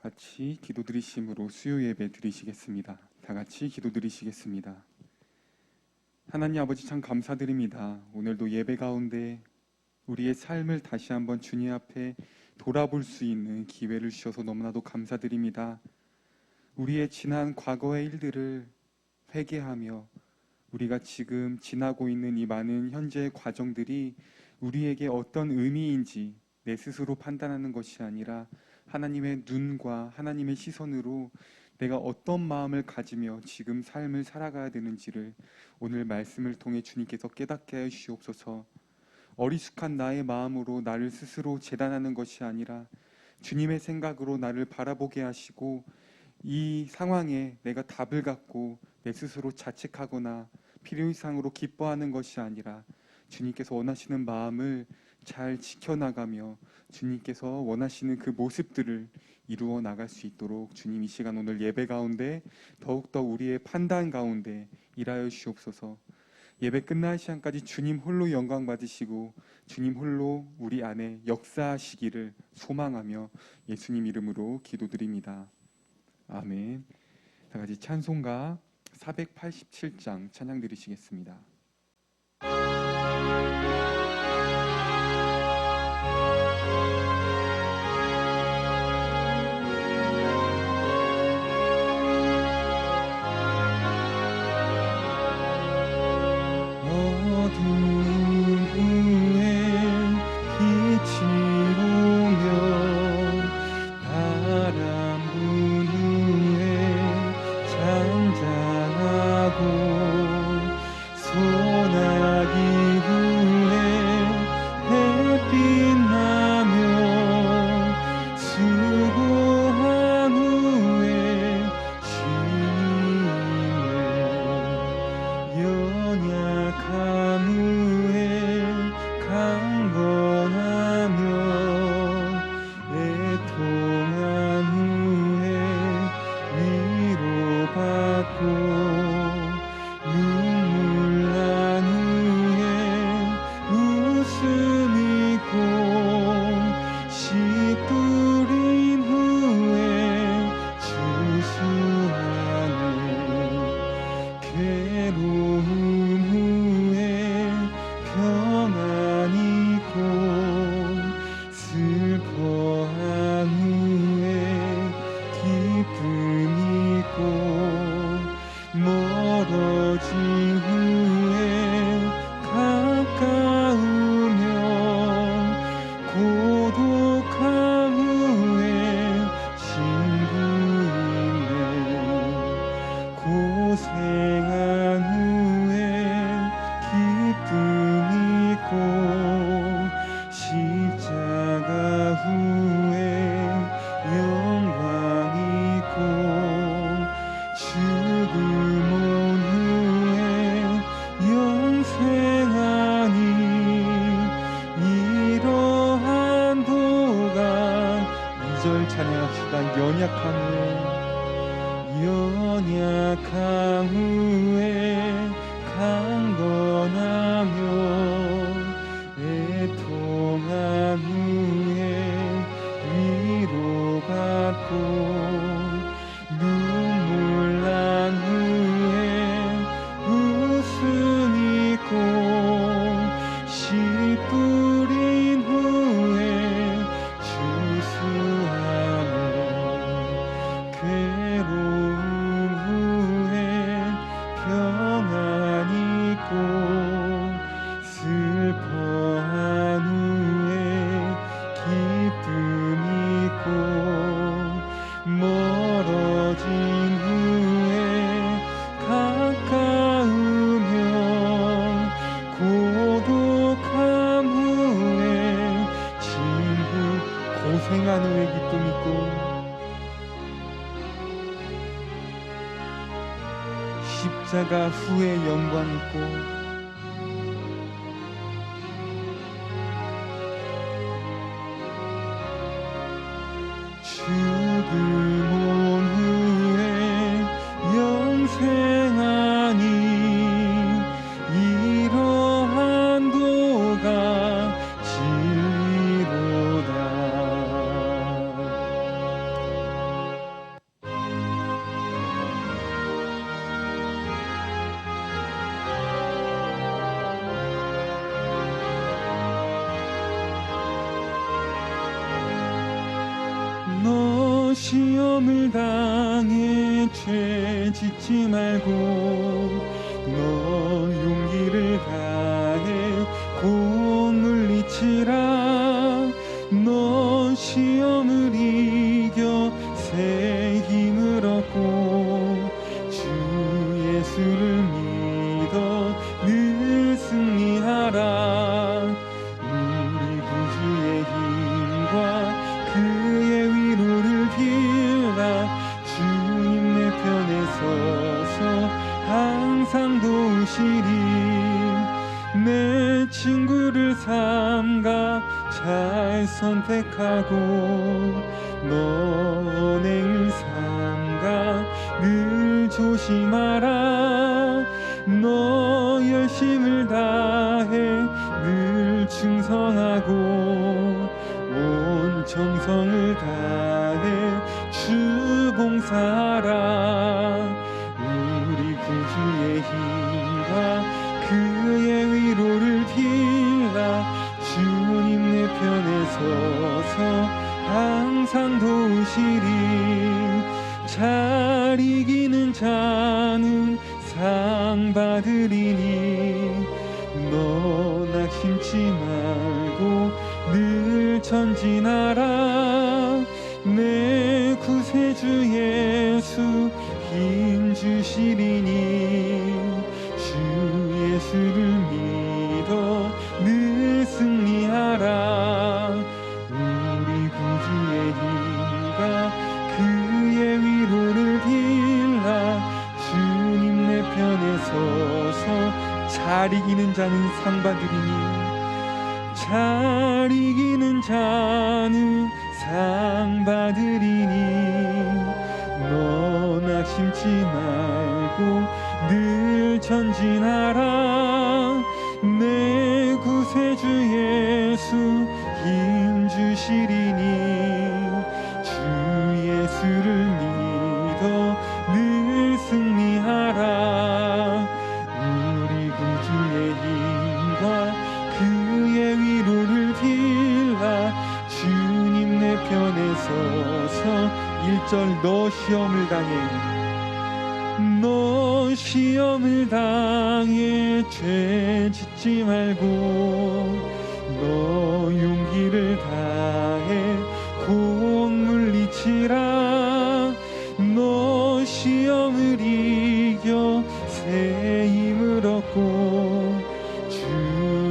같이 기도드리심으로 수요 예배 드리시겠습니다. 다 같이 기도드리시겠습니다. 하나님 아버지 참 감사드립니다. 오늘도 예배 가운데 우리의 삶을 다시 한번 주님 앞에 돌아볼 수 있는 기회를 주셔서 너무나도 감사드립니다. 우리의 지난 과거의 일들을 회개하며 우리가 지금 지나고 있는 이 많은 현재의 과정들이 우리에게 어떤 의미인지 내 스스로 판단하는 것이 아니라 하나님의 눈과 하나님의 시선으로 내가 어떤 마음을 가지며 지금 삶을 살아가야 되는지를 오늘 말씀을 통해 주님께서 깨닫게 하여 주시옵소서. 어리숙한 나의 마음으로 나를 스스로 재단하는 것이 아니라 주님의 생각으로 나를 바라보게 하시고 이 상황에 내가 답을 갖고 내 스스로 자책하거나 필요 이상으로 기뻐하는 것이 아니라 주님께서 원하시는 마음을 잘 지켜나가며 주님께서 원하시는 그 모습들을 이루어 나갈 수 있도록 주님 이 시간 오늘 예배 가운데 더욱더 우리의 판단 가운데 일하여 주시옵소서. 예배 끝날 시간까지 주님 홀로 영광 받으시고 주님 홀로 우리 안에 역사하시기를 소망하며 예수님 이름으로 기도드립니다. 아멘. 다 같이 찬송가 487장 찬양 드리시겠습니다. 연약한 후에 강건하며 애통한 후에 위로받고 눈물 난 후에 웃음 있고 씨 뿌린 후에 주수하며 괴로움 후에 평안 있고 슬퍼한 후에 기쁨 있고 멀어진 후에 가까우면 고독함 후에 친구 고생한 후에 기쁨 있고 십자가 후에 영광 있고 죽음 온 후에 영생하니 이러한 도가 진리로다 너 시험을 당해 죄 짓지 말고 너 용기를 다해 곧 물리치라. 너 시험을 이겨 새 힘을 얻고 주 예수를 믿어 늘 승리하라. 우리 구주의 힘과 그의 위로를 빌라. 주님 내 편에 서서 항상 도우시리. 내 친구를 삼가 잘 선택하고 너 언행을 삼가 늘 조심하라. 너 열심을 다해 늘 충성하고 온 정성을 다해 주 봉사하라. 우리 구주의 힘과 그의 위로를 빌라. 주님 내 편에 서서 항상 도우시리. 잘 이기는 자는 상 받으리니 너 낙심치 말고 늘 전진하라. 내 구세주 예수 힘 주시리니 주 예수를 믿어 늘 승리하라. 우리 구주의 힘과 그의 위로를 빌라. 주님 내 편에 서서 잘 이기는 자는 상 받으리니 잘 이기는 자는 상 받으리니 너 낙심치 말고 늘 전진하라. 내 구세주 예수 힘 주시리니 주 예수를 믿어 늘 승리하라. 우리 구주의 힘과 그의 위로를 빌라. 주님 내 편에 서서 1절 너 시험을 당해 너 시험을 당해 죄 짓지 말고 너 용기를 다해 곧 물리치라. 너 시험을 이겨 새 힘을 얻고 주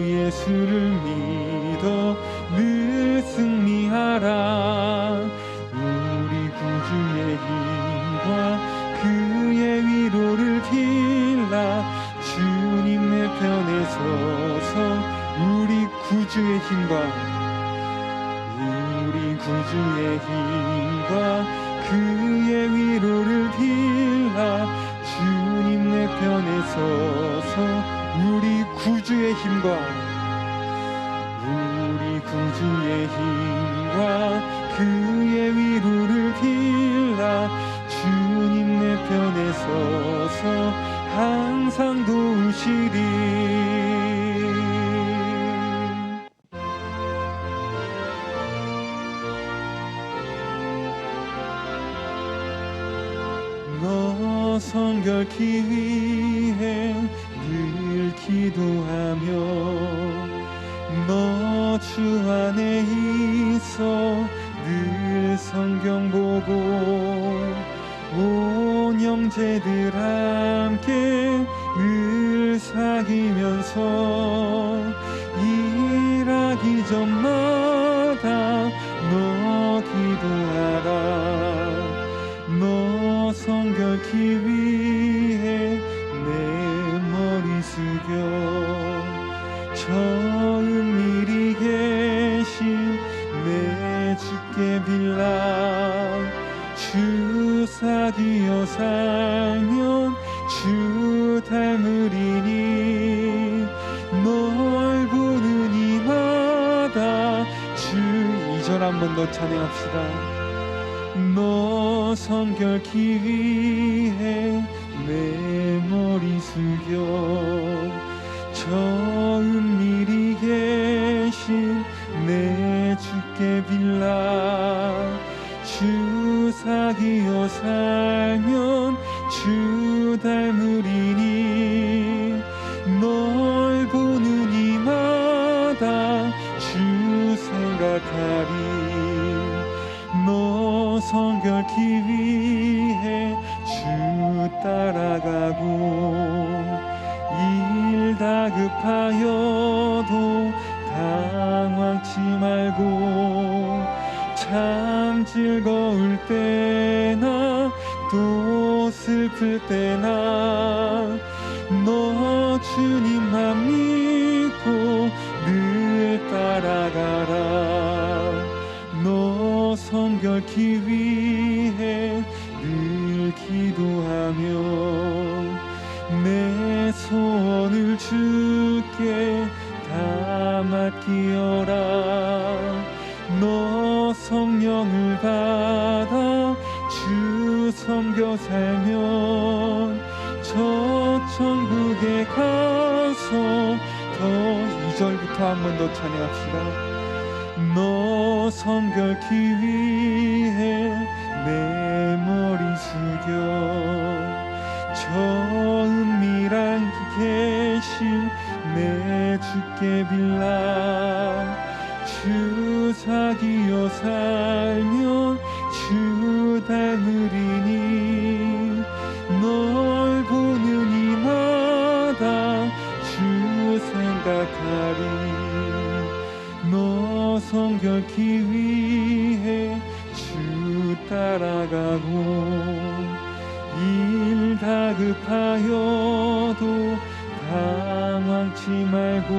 예수를 믿어 늘 승리하라. 우리 구주의 힘과 그의 위로를 빌라. 주님 내 편에 서서 우리 구주의 힘과 그의 위로를 빌라. 주님 내 편에 서서 우리 구주의 힘과 그의 위로를 빌라. 주님 내 편에 서서 항상 도우시리. 너 성결케 위해 늘 기도하며 너 주 안에 있어 늘 성경 보고 온 형제들 함께 늘 사귀면서 일하기 전마다 너 기도하라. 너 성결케 위해 내 머리 숙여 저 은밀히 계신 내 주께 빌라. 주 사귀어 살면 주 닮으리니 널 보는 이마다 주 2절 한 번 더 찬양합시다. 너 성결케 위해 내 머리 숙여 저 은밀히 계신 내 주께 빌라. 주 사귀어 살면 주 닮으리니 널 보는 이마다 주 생각하리 너 성결케 위해 주 따라가고 일 다급하여도 당황치 말고 참 즐거울 때나 또 슬플 때나 너 주님만 믿고 늘 따라가라 너 성결케 위해 늘 기도하며 내 소원을 주께 다 맡기어라 너 성령을 받아 주 섬겨 살면 저 천국에 가서 더 2절부터 한 번 더 찬양합시다 너 섬결케 위해 내 머리 숙여 저 은밀한 계신 내 주께 빌라 주 사귀어 살면 주 닮으리니 널 보는 이마다 주 생각하리 너 성결케 위해 주 따라가고 일 다급하여도 당황치 말고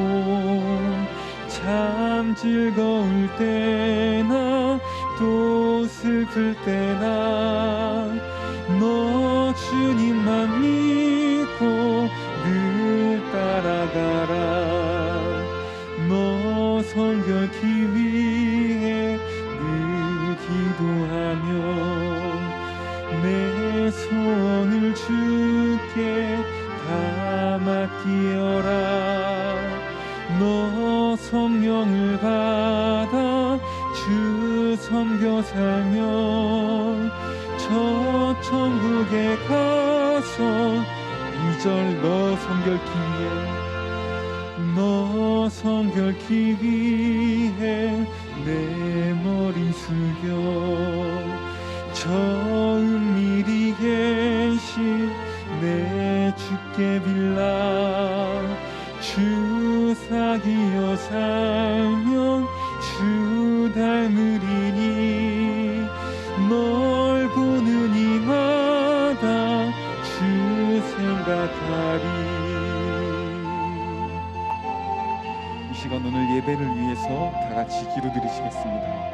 참 즐거울 때나 또 슬플 때나 너 주님만 믿고 늘 따라가라 너 성결케 위해 늘 기도하며 내 소원을 주께 다 맡기어라 너 성령을 받아 주 섬겨 살면 저 천국에 가서 2절 너 성결케 위해 너 성결케 위해 내 머리 숙여 저 은밀히 계신 내 주께 빌라 주 사귀어 살면 주 닮으리니 널 보는 이마다 주 생각하리 이 시간 오늘 예배를 위해서 다 같이 기도드리시겠습니다.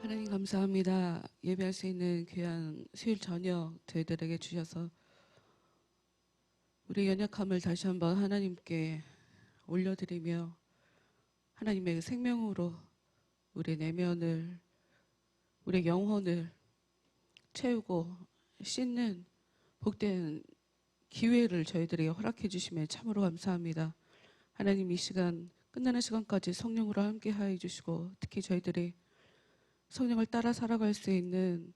하나님 감사합니다. 예배할 수 있는 귀한 수요일 저녁 저희들에게 주셔서 우리의 연약함을 다시 한번 하나님께 올려드리며 하나님의 생명으로 우리의 내면을 우리의 영혼을 채우고 씻는 복된 기회를 저희들에게 허락해 주심에 참으로 감사합니다. 하나님 이 시간 끝나는 시간까지 성령으로 함께 하여 주시고 특히 저희들이 성령을 따라 살아갈 수 있는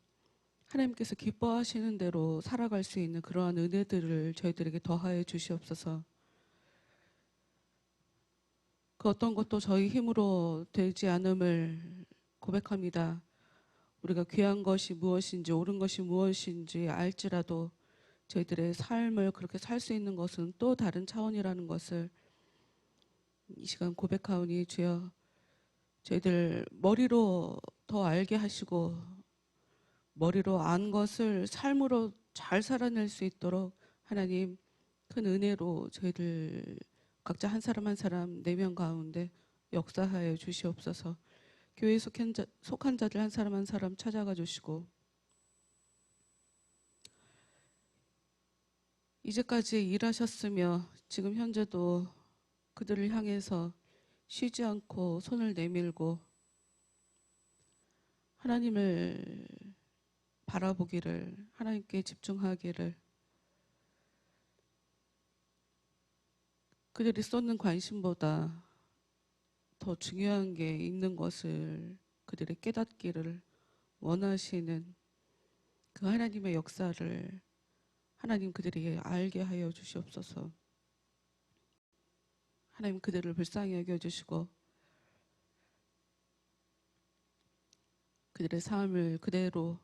하나님께서 기뻐하시는 대로 살아갈 수 있는 그러한 은혜들을 저희들에게 더하여 주시옵소서. 그 어떤 것도 저희 힘으로 되지 않음을 고백합니다. 우리가 귀한 것이 무엇인지 옳은 것이 무엇인지 알지라도 저희들의 삶을 그렇게 살 수 있는 것은 또 다른 차원이라는 것을 이 시간 고백하오니 주여, 저희들 머리로 더 알게 하시고 머리로 안 것을 삶으로 잘 살아낼 수 있도록 하나님 큰 은혜로 저희들 각자 한 사람 한 사람 4명 가운데 역사하여 주시옵소서. 교회에 속한 자들 한 사람 한 사람 찾아가 주시고 이제까지 일하셨으며 지금 현재도 그들을 향해서 쉬지 않고 손을 내밀고 하나님을 바라보기를, 하나님께 집중하기를, 그들이 쏟는 관심보다 더 중요한 게 있는 것을 그들이 깨닫기를 원하시는 그 하나님의 역사를 하나님 그들이 알게 하여 주시옵소서. 하나님 그들을 불쌍히 여겨주시고 그들의 삶을 그대로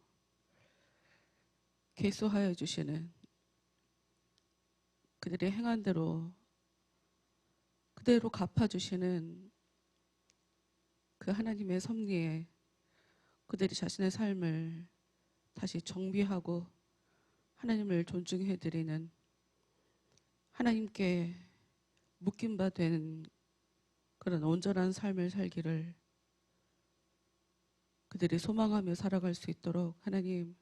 계수하여 주시는, 그들의 행한 대로 그대로 갚아주시는 그 하나님의 섭리에 그들이 자신의 삶을 다시 정비하고 하나님을 존중해드리는, 하나님께 묶임 바 된 그런 온전한 삶을 살기를 그들이 소망하며 살아갈 수 있도록 하나님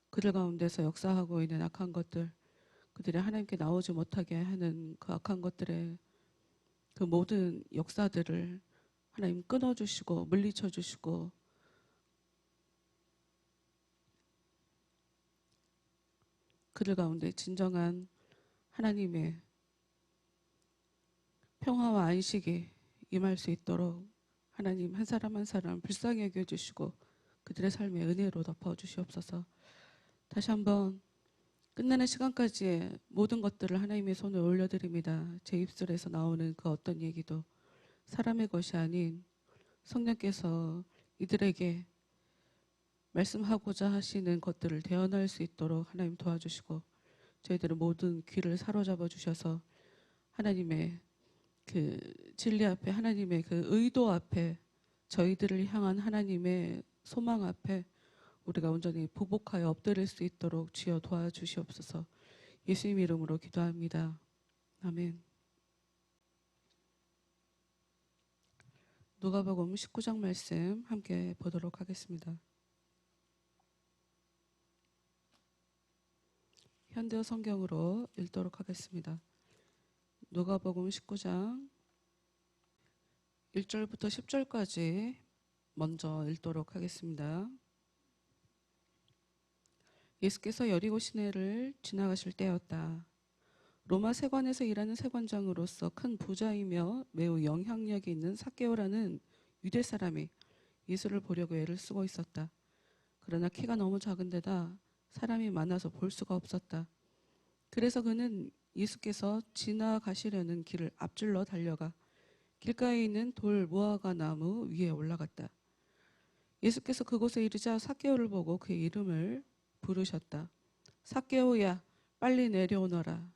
그들 가운데서 역사하고 있는 악한 것들, 그들이 하나님께 나오지 못하게 하는 그 악한 것들의 그 모든 역사들을 하나님 끊어주시고 물리쳐주시고 그들 가운데 진정한 하나님의 평화와 안식이 임할 수 있도록 하나님 한 사람 한 사람 불쌍히 여겨주시고 그들의 삶에 은혜로 덮어주시옵소서. 다시 한번 끝나는 시간까지 모든 것들을 하나님의 손에 올려드립니다. 제 입술에서 나오는 그 어떤 얘기도 사람의 것이 아닌 성령께서 이들에게 말씀하고자 하시는 것들을 대언할 수 있도록 하나님 도와주시고 저희들의 모든 귀를 사로잡아 주셔서 하나님의 그 진리 앞에, 하나님의 그 의도 앞에, 저희들을 향한 하나님의 소망 앞에 우리가 온전히 부복하여 엎드릴 수 있도록 주여 도와주시옵소서. 예수님 이름으로 기도합니다. 아멘. 누가복음 19장 말씀 함께 보도록 하겠습니다. 현대어 성경으로 읽도록 하겠습니다. 누가복음 19장 1절부터 10절까지 먼저 읽도록 하겠습니다. 예수께서 여리고 시내를 지나가실 때였다. 로마 세관에서 일하는 세관장으로서 큰 부자이며 매우 영향력이 있는 삭개오라는 유대 사람이 예수를 보려고 애를 쓰고 있었다. 그러나 키가 너무 작은 데다 사람이 많아서 볼 수가 없었다. 그래서 그는 예수께서 지나가시려는 길을 앞질러 달려가 길가에 있는 돌 무화과 나무 위에 올라갔다. 예수께서 그곳에 이르자 삭개오를 보고 그의 이름을 부르셨다. 삭개오야, 빨리 내려오너라.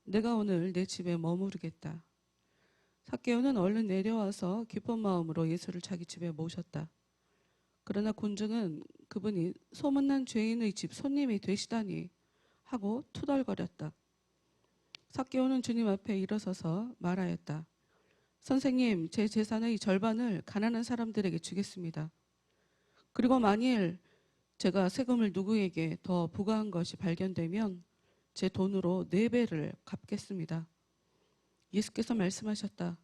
내가 오늘 내 집에 머무르겠다. 삭개오는 얼른 내려와서 기쁜 마음으로 예수를 자기 집에 모셨다. 그러나 군중은 그분이 소문난 죄인의 집 손님이 되시다니 하고 투덜거렸다. 삭개오는 주님 앞에 일어서서 말하였다. 선생님, 제 재산의 절반을 가난한 사람들에게 주겠습니다. 그리고 만일 제가 세금을 누구에게 더 부과한 것이 발견되면 제 돈으로 4배를 갚겠습니다. 예수께서 말씀하셨다.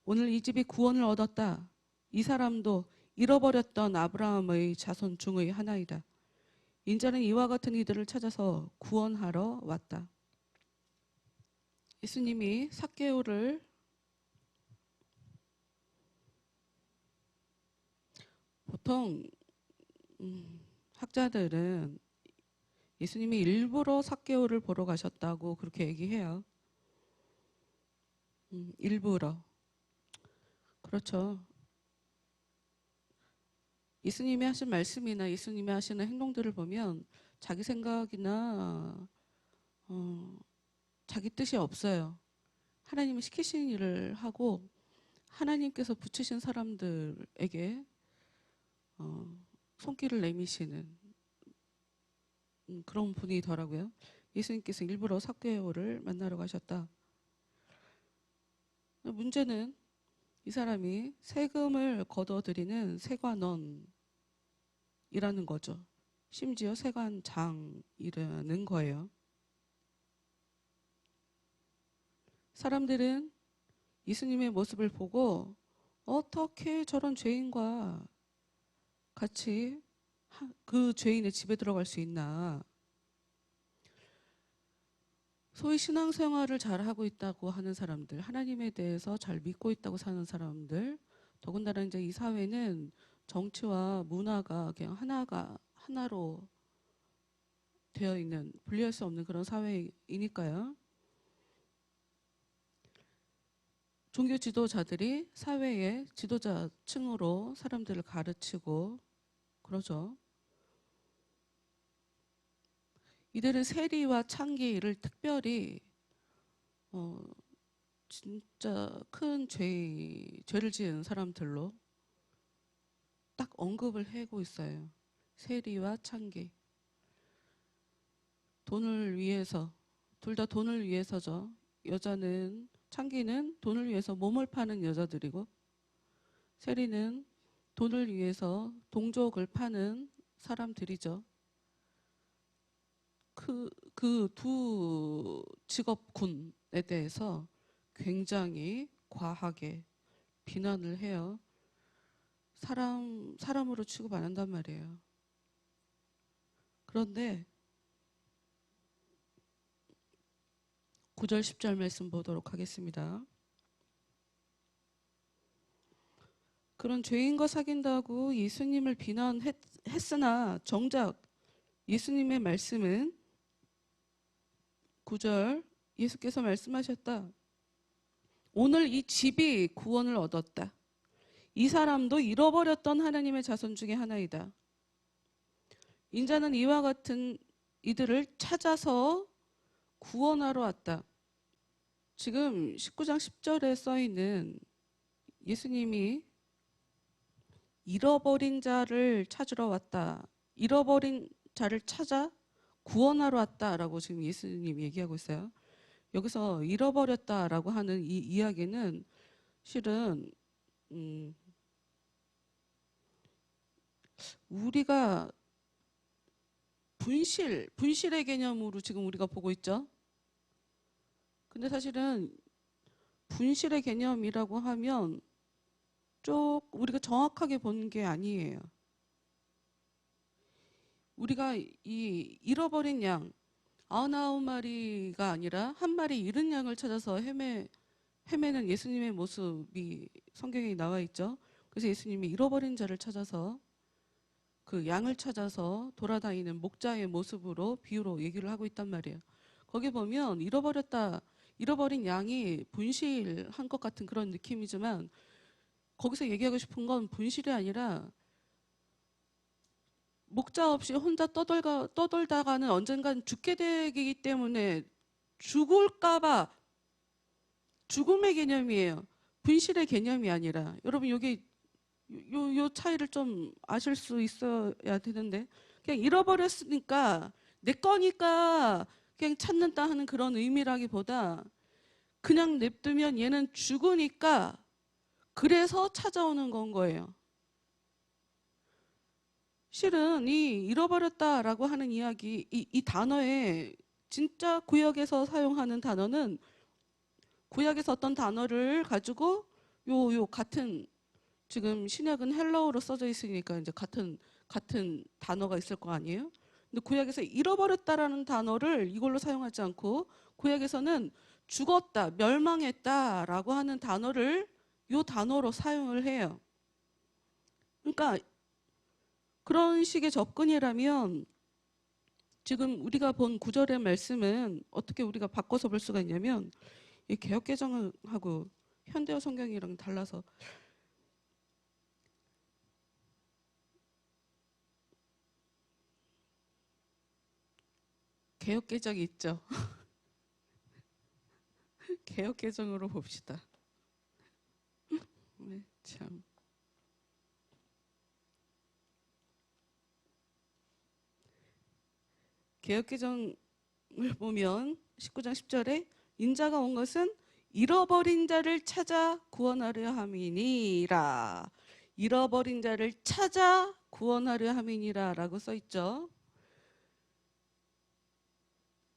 오늘 이 집이 구원을 얻었다. 이 사람도 잃어버렸던 아브라함의 자손 중의 하나이다. 인자는 이와 같은 이들을 찾아서 구원하러 왔다. 예수님이 삭개오를 보통 학자들은 예수님이 일부러 삭개오를 보러 가셨다고 그렇게 얘기해요. 일부러. 그렇죠. 예수님이 하신 말씀이나 예수님이 하시는 행동들을 보면 자기 생각이나 자기 뜻이 없어요. 하나님이 시키신 일을 하고 하나님께서 붙이신 사람들에게 손길을 내미시는 그런 분이더라고요. 예수님께서 일부러 삭개오를 만나러 가셨다. 문제는 이 사람이 세금을 걷어들이는 세관원이라는 거죠. 심지어 세관장이라는 거예요. 사람들은 예수님의 모습을 보고 어떻게 저런 죄인과 같이 그 죄인의 집에 들어갈 수 있나. 소위 신앙생활을 잘하고 있다고 하는 사람들, 하나님에 대해서 잘 믿고 있다고 사는 사람들, 더군다나 이제 이 사회는 정치와 문화가 그냥 하나로 되어 있는, 분리할 수 없는 그런 사회이니까요. 종교 지도자들이 사회의 지도자층으로 사람들을 가르치고 그러죠. 이들은 세리와 창기를 특별히 진짜 큰 죄를 지은 사람들로 딱 언급을 하고 있어요. 세리와 창기. 돈을 위해서, 둘 다 돈을 위해서죠. 창기는 돈을 위해서 몸을 파는 여자들이고, 세리는 돈을 위해서 동족을 파는 사람들이죠. 그 두 직업군에 대해서 굉장히 과하게 비난을 해요. 사람으로 취급 안 한단 말이에요. 그런데 9절 10절 말씀 보도록 하겠습니다. 그런 죄인과 사귄다고 예수님을 비난했으나 정작 예수님의 말씀은 9절 예수께서 말씀하셨다. 오늘 이 집이 구원을 얻었다. 이 사람도 잃어버렸던 하나님의 자손 중에 하나이다. 인자는 이와 같은 이들을 찾아서 구원하러 왔다. 지금 19장 10절에 써있는 예수님이 잃어버린 자를 찾으러 왔다. 잃어버린 자를 찾아 구원하러 왔다라고 지금 예수님이 얘기하고 있어요. 여기서 잃어버렸다라고 하는 이 이야기는 실은 우리가 분실의 개념으로 지금 우리가 보고 있죠. 근데 사실은 분실의 개념이라고 하면 우리가 정확하게 본 게 아니에요. 우리가 이 잃어버린 양 99마리가 아니라 한 마리 잃은 양을 찾아서 헤매는 예수님의 모습이 성경에 나와 있죠. 그래서 예수님이 잃어버린 자를 찾아서 그 양을 찾아서 돌아다니는 목자의 모습으로 비유로 얘기를 하고 있단 말이에요. 거기 보면 잃어버린 양이 분실한 것 같은 그런 느낌이지만 거기서 얘기하고 싶은 건 분실이 아니라 목자 없이 혼자 떠돌다가는 언젠간 죽게 되기 때문에 죽을까봐 죽음의 개념이에요. 분실의 개념이 아니라. 여러분 여기 요 차이를 좀 아실 수 있어야 되는데 그냥 잃어버렸으니까 내 거니까 그냥 찾는다 하는 그런 의미라기보다 그냥 냅두면 얘는 죽으니까 그래서 찾아오는 건 거예요. 실은 이 잃어버렸다라고 하는 이야기, 이 단어에 진짜 구약에서 사용하는 단어는 구약에서 어떤 단어를 가지고 요 같은 지금 신약은 헬라어로 써져 있으니까 이제 같은 단어가 있을 거 아니에요? 근데 구약에서 잃어버렸다라는 단어를 이걸로 사용하지 않고 구약에서는 죽었다, 멸망했다라고 하는 단어를 요 단어로 사용을 해요. 그러니까 그런 식의 접근이라면 지금 우리가 본 구절의 말씀은 어떻게 우리가 바꿔서 볼 수가 있냐면, 이 개역개정하고 현대어 성경이랑 달라서 개역개정이 있죠. 개역개정으로 봅시다. 네, 참. 개역개정을 보면 19장 10절에 인자가 온 것은 잃어버린 자를 찾아 구원하려 함이니라. 잃어버린 자를 찾아 구원하려 함이니라 라고 써 있죠.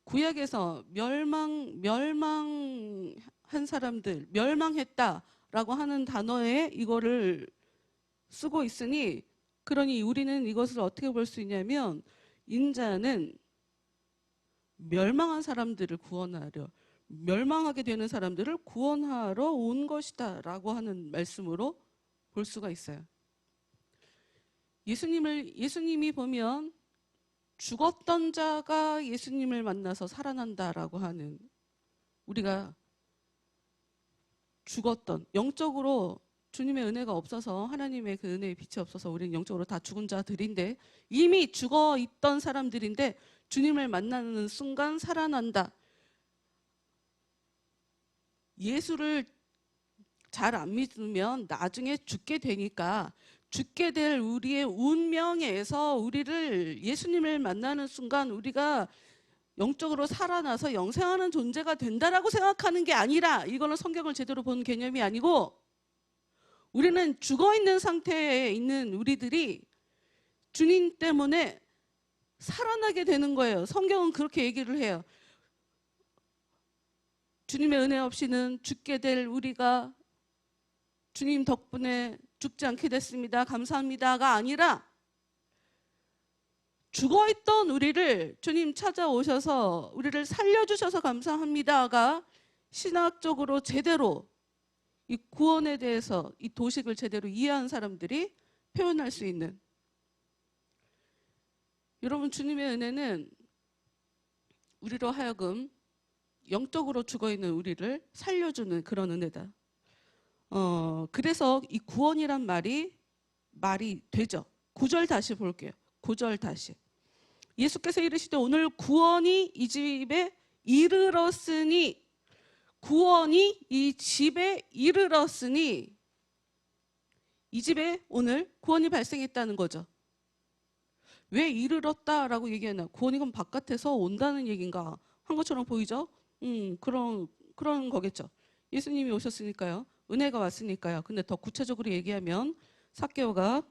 구약에서 멸망한 사람들, 멸망했다라고 하는 단어에 이거를 쓰고 있으니, 그러니 우리는 이것을 어떻게 볼 수 있냐면, 인자는 멸망한 사람들을 구원하려, 멸망하게 되는 사람들을 구원하러 온 것이다 라고 하는 말씀으로 볼 수가 있어요. 예수님이 보면 죽었던 자가 예수님을 만나서 살아난다라고 하는, 우리가 죽었던, 영적으로 주님의 은혜가 없어서, 하나님의 그 은혜의 빛이 없어서 우리는 영적으로 다 죽은 자들인데, 이미 죽어 있던 사람들인데 주님을 만나는 순간 살아난다. 예수를 잘 안 믿으면 나중에 죽게 되니까, 죽게 될 우리의 운명에서 우리를, 예수님을 만나는 순간 우리가 영적으로 살아나서 영생하는 존재가 된다라고 생각하는 게 아니라, 이거는 성경을 제대로 본 개념이 아니고, 우리는 죽어 있는 상태에 있는 우리들이 주님 때문에 살아나게 되는 거예요. 성경은 그렇게 얘기를 해요. 주님의 은혜 없이는 죽게 될 우리가 주님 덕분에 죽지 않게 됐습니다. 감사합니다가 아니라, 죽어있던 우리를 주님 찾아오셔서 우리를 살려주셔서 감사합니다가 신학적으로 제대로 이 구원에 대해서 이 도식을 제대로 이해한 사람들이 표현할 수 있는, 여러분, 주님의 은혜는 우리로 하여금 영적으로 죽어있는 우리를 살려주는 그런 은혜다. 그래서 이 구원이란 말이 되죠. 9절 다시 볼게요. 9절 다시. 예수께서 이르시되 오늘 구원이 이 집에 이르렀으니, 구원이 이 집에 이르렀으니, 이 집에 오늘 구원이 발생했다는 거죠. 왜 이르렀다라고 얘기하나? 구원이 그럼 바깥에서 온다는 얘기인가 한 것처럼 보이죠? 그런 거겠죠. 예수님이 오셨으니까요. 은혜가 왔으니까요. 근데 더 구체적으로 얘기하면 삭개오가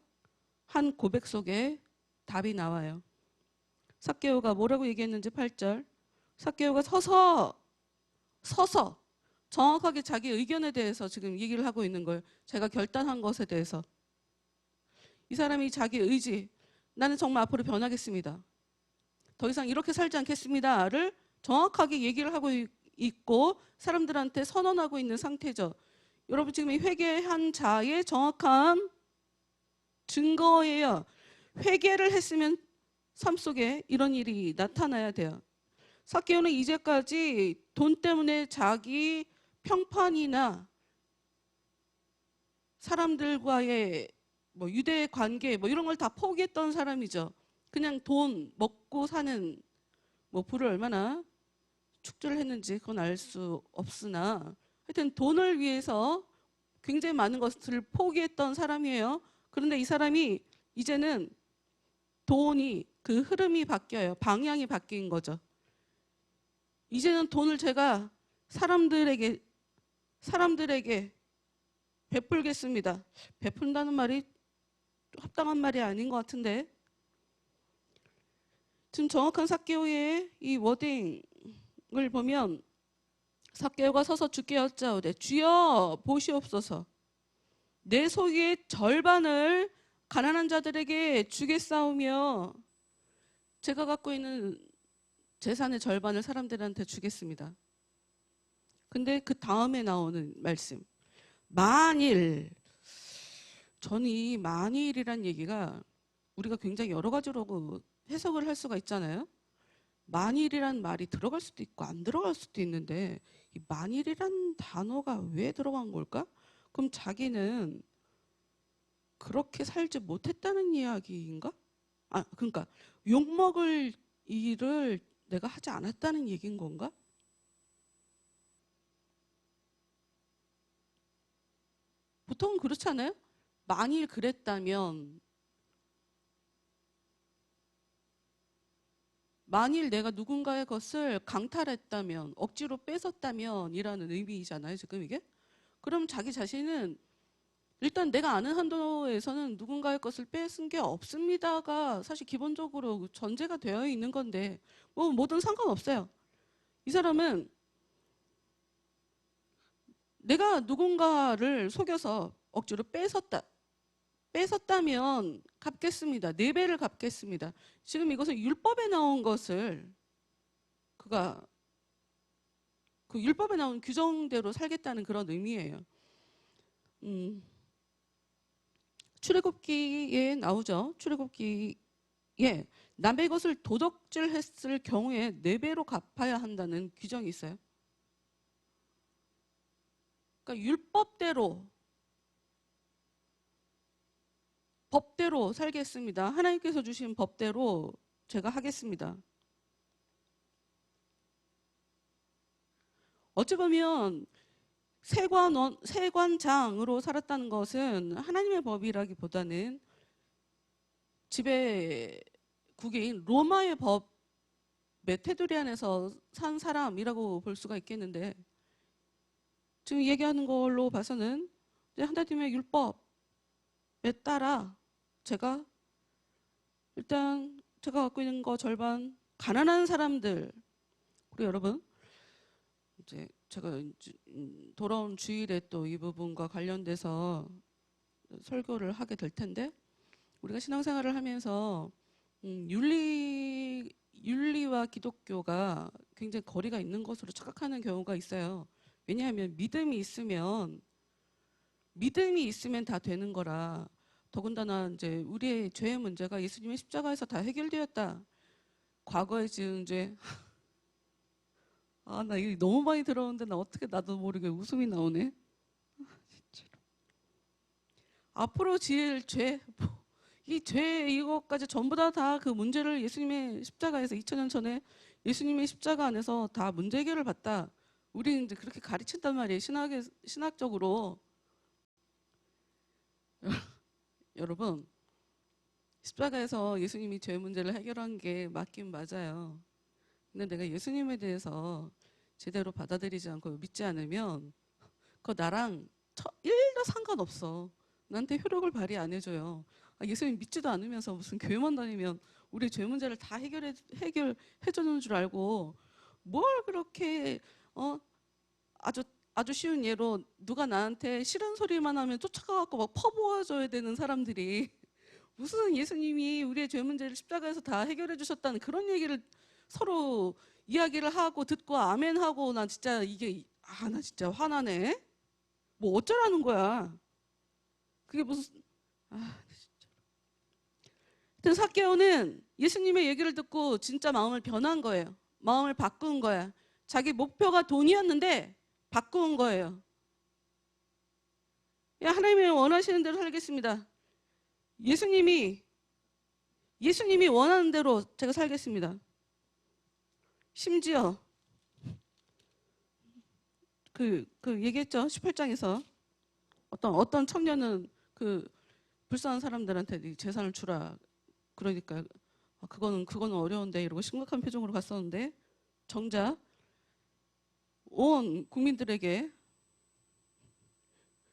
한 고백 속에 답이 나와요. 삭개오가 뭐라고 얘기했는지 8절. 삭개오가 서서 정확하게 자기 의견에 대해서 지금 얘기를 하고 있는 거예요. 제가 결단한 것에 대해서. 이 사람이 자기 의지, 나는 정말 앞으로 변하겠습니다, 더 이상 이렇게 살지 않겠습니다를 정확하게 얘기를 하고 있고 사람들한테 선언하고 있는 상태죠. 여러분, 지금 이 회개한 자의 정확한 증거예요. 회개를 했으면 삶 속에 이런 일이 나타나야 돼요. 삭개오는 이제까지 돈 때문에 자기 평판이나 사람들과의 유대 관계 이런 걸 다 포기했던 사람이죠. 그냥 돈 먹고 사는, 부를 얼마나 축제를 했는지 그건 알 수 없으나 하여튼 돈을 위해서 굉장히 많은 것을 포기했던 사람이에요. 그런데 이 사람이 이제는 돈이, 그 흐름이 바뀌어요. 방향이 바뀐 거죠. 이제는 돈을 제가 사람들에게 베풀겠습니다. 베푼다는 말이 합당한 말이 아닌 것 같은데, 지금 정확한 삭개오의 이 워딩을 보면, 삭개오가 서서 주께 여짜오되 주여 보시옵소서, 내 소유의 절반을 가난한 자들에게 주겠사오며 제가 갖고 있는 재산의 절반을 사람들한테 주겠습니다. 근데 그 다음에 나오는 말씀, 만일, 저는 이 만일이란 얘기가 우리가 굉장히 여러 가지로 해석을 할 수가 있잖아요. 만일이란 말이 들어갈 수도 있고 안 들어갈 수도 있는데 이 만일이란 단어가 왜 들어간 걸까? 그럼 자기는 그렇게 살지 못했다는 이야기인가? 아, 그러니까 욕먹을 일을 내가 하지 않았다는 얘기인 건가? 보통은 그렇지 않아요? 만일 그랬다면, 만일 내가 누군가의 것을 강탈했다면, 억지로 뺏었다면 이라는 의미이잖아요, 지금 이게? 그럼 자기 자신은 일단 내가 아는 한도에서는 누군가의 것을 뺏은 게 없습니다가 사실 기본적으로 전제가 되어 있는 건데 뭐든 상관없어요. 이 사람은 내가 누군가를 속여서 억지로 뺏었다면 갚겠습니다. 4배를 갚겠습니다. 지금 이것은 율법에 나온 것을 그가 그 율법에 나온 규정대로 살겠다는 그런 의미예요. 출애굽기에 나오죠. 출애굽기에 남의 것을 도적질했을 경우에 4배로 갚아야 한다는 규정이 있어요. 그러니까 율법대로 법대로 살겠습니다. 하나님께서 주신 법대로 제가 하겠습니다. 어찌 보면 세관장으로 살았다는 것은 하나님의 법이라기보다는 지배국인 로마의 법의 테두리 안에서 산 사람이라고 볼 수가 있겠는데 지금 얘기하는 걸로 봐서는 하나님의 율법에 따라 제가 일단 제가 갖고 있는 거 절반 가난한 사람들 우리 여러분 이제 제가 돌아온 주일에 또 이 부분과 관련돼서 설교를 하게 될 텐데 우리가 신앙생활을 하면서 윤리와 기독교가 굉장히 거리가 있는 것으로 착각하는 경우가 있어요. 왜냐하면 믿음이 있으면 다 되는 거라. 더군다나 이제 우리의 죄의 문제가 예수님의 십자가에서 다 해결되었다. 과거에 지은 죄. 나 이거 너무 많이 들었는데 나 어떻게 나도 모르게 웃음이 나오네. 진짜로. 앞으로 지을 죄, 이 죄 이것까지 전부 다 그 문제를 예수님의 십자가에서 2000년 전에 예수님의 십자가 안에서 다 문제 해결을 받다. 우리는 이제 그렇게 가르친단 말이에요. 신학적으로. 여러분, 십자가에서 예수님이 죄 문제를 해결한 게 맞긴 맞아요. 근데 내가 예수님에 대해서 제대로 받아들이지 않고 믿지 않으면 그거 나랑 1도 상관없어. 나한테 효력을 발휘 안 해줘요. 예수님 믿지도 않으면서 무슨 교회만 다니면 우리 죄 문제를 다 해결해주는 줄 알고 뭘 그렇게 아주 쉬운 예로 누가 나한테 싫은 소리만 하면 쫓아가갖고 막 퍼부어줘야 되는 사람들이 무슨 예수님이 우리의 죄 문제를 십자가에서 다 해결해 주셨다는 그런 얘기를 서로 이야기를 하고 듣고 아멘하고 나 진짜 나 진짜 화나네. 뭐 어쩌라는 거야. 그게 무슨 진짜. 하여튼 삭개오는 예수님의 얘기를 듣고 진짜 마음을 변한 거예요. 마음을 바꾼 거야. 자기 목표가 돈이었는데 바꾼 거예요. 하나님이 원하시는 대로 살겠습니다. 예수님이 원하는 대로 제가 살겠습니다. 심지어 그 얘기했죠. 18장에서 어떤 청년은 그 불쌍한 사람들한테 재산을 주라. 그러니까 그거는 어려운데 이러고 심각한 표정으로 갔었는데 정작 온 국민들에게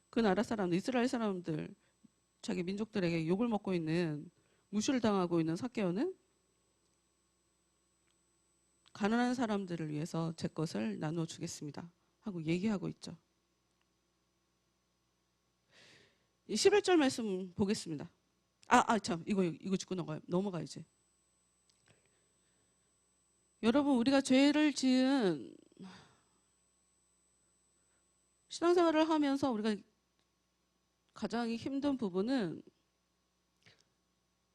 그 나라 사람들, 이스라엘 사람들, 자기 민족들에게 욕을 먹고 있는 무시를 당하고 있는 삭개오는 가난한 사람들을 위해서 제 것을 나누어 주겠습니다 하고 얘기하고 있죠. 11절 말씀 보겠습니다. 참 이거 짚고 넘어가야지. 여러분 우리가 죄를 지은 신앙생활을 하면서 우리가 가장 힘든 부분은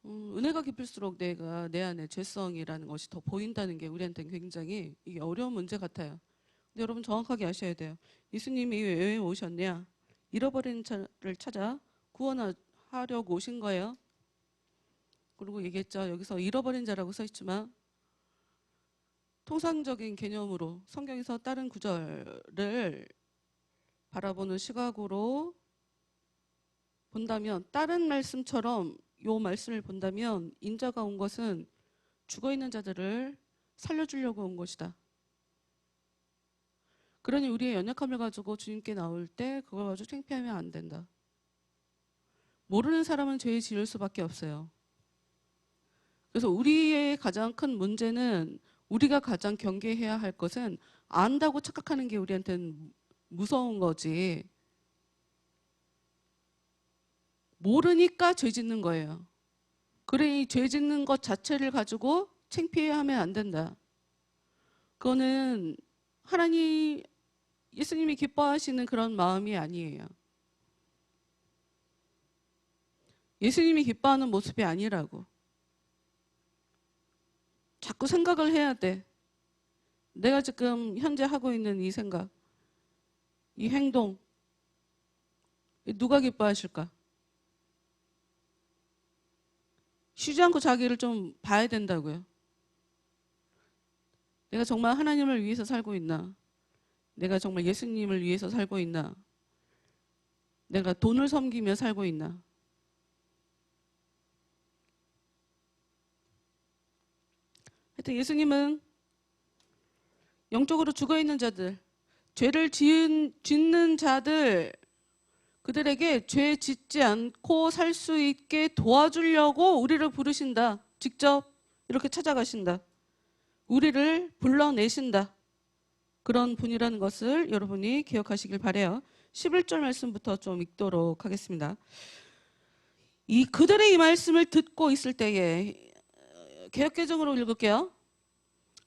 은혜가 깊을수록 내가 내 안에 죄성이라는 것이 더 보인다는 게 우리한테는 굉장히 이게 어려운 문제 같아요. 근데 여러분 정확하게 아셔야 돼요. 예수님이 왜 오셨냐? 잃어버린 자를 찾아 구원하려고 오신 거예요. 그리고 얘기했죠. 여기서 잃어버린 자라고 써 있지만 통상적인 개념으로 성경에서 다른 구절을 바라보는 시각으로 본다면, 다른 말씀처럼 요 말씀을 본다면 인자가 온 것은 죽어있는 자들을 살려주려고 온 것이다. 그러니 우리의 연약함을 가지고 주님께 나올 때 그걸 가지고 창피하면 안 된다. 모르는 사람은 죄에 지을 수밖에 없어요. 그래서 우리의 가장 큰 문제는, 우리가 가장 경계해야 할 것은 안다고 착각하는 게 우리한테는 무서운 거지, 모르니까 죄 짓는 거예요. 그러니 죄 짓는 것 자체를 가지고 창피해하면 안 된다. 그거는 예수님이 기뻐하시는 그런 마음이 아니에요. 예수님이 기뻐하는 모습이 아니라고. 자꾸 생각을 해야 돼. 내가 지금 현재 하고 있는 이 생각, 이 행동, 누가 기뻐하실까? 쉬지 않고 자기를 좀 봐야 된다고요. 내가 정말 하나님을 위해서 살고 있나? 내가 정말 예수님을 위해서 살고 있나? 내가 돈을 섬기며 살고 있나? 하여튼 예수님은 영적으로 죽어있는 자들, 죄를 짓는 자들, 그들에게 죄 짓지 않고 살 수 있게 도와주려고 우리를 부르신다. 직접 이렇게 찾아가신다. 우리를 불러내신다. 그런 분이라는 것을 여러분이 기억하시길 바라요. 11절 말씀부터 좀 읽도록 하겠습니다. 그들의 이 말씀을 듣고 있을 때에, 개역개정으로 읽을게요.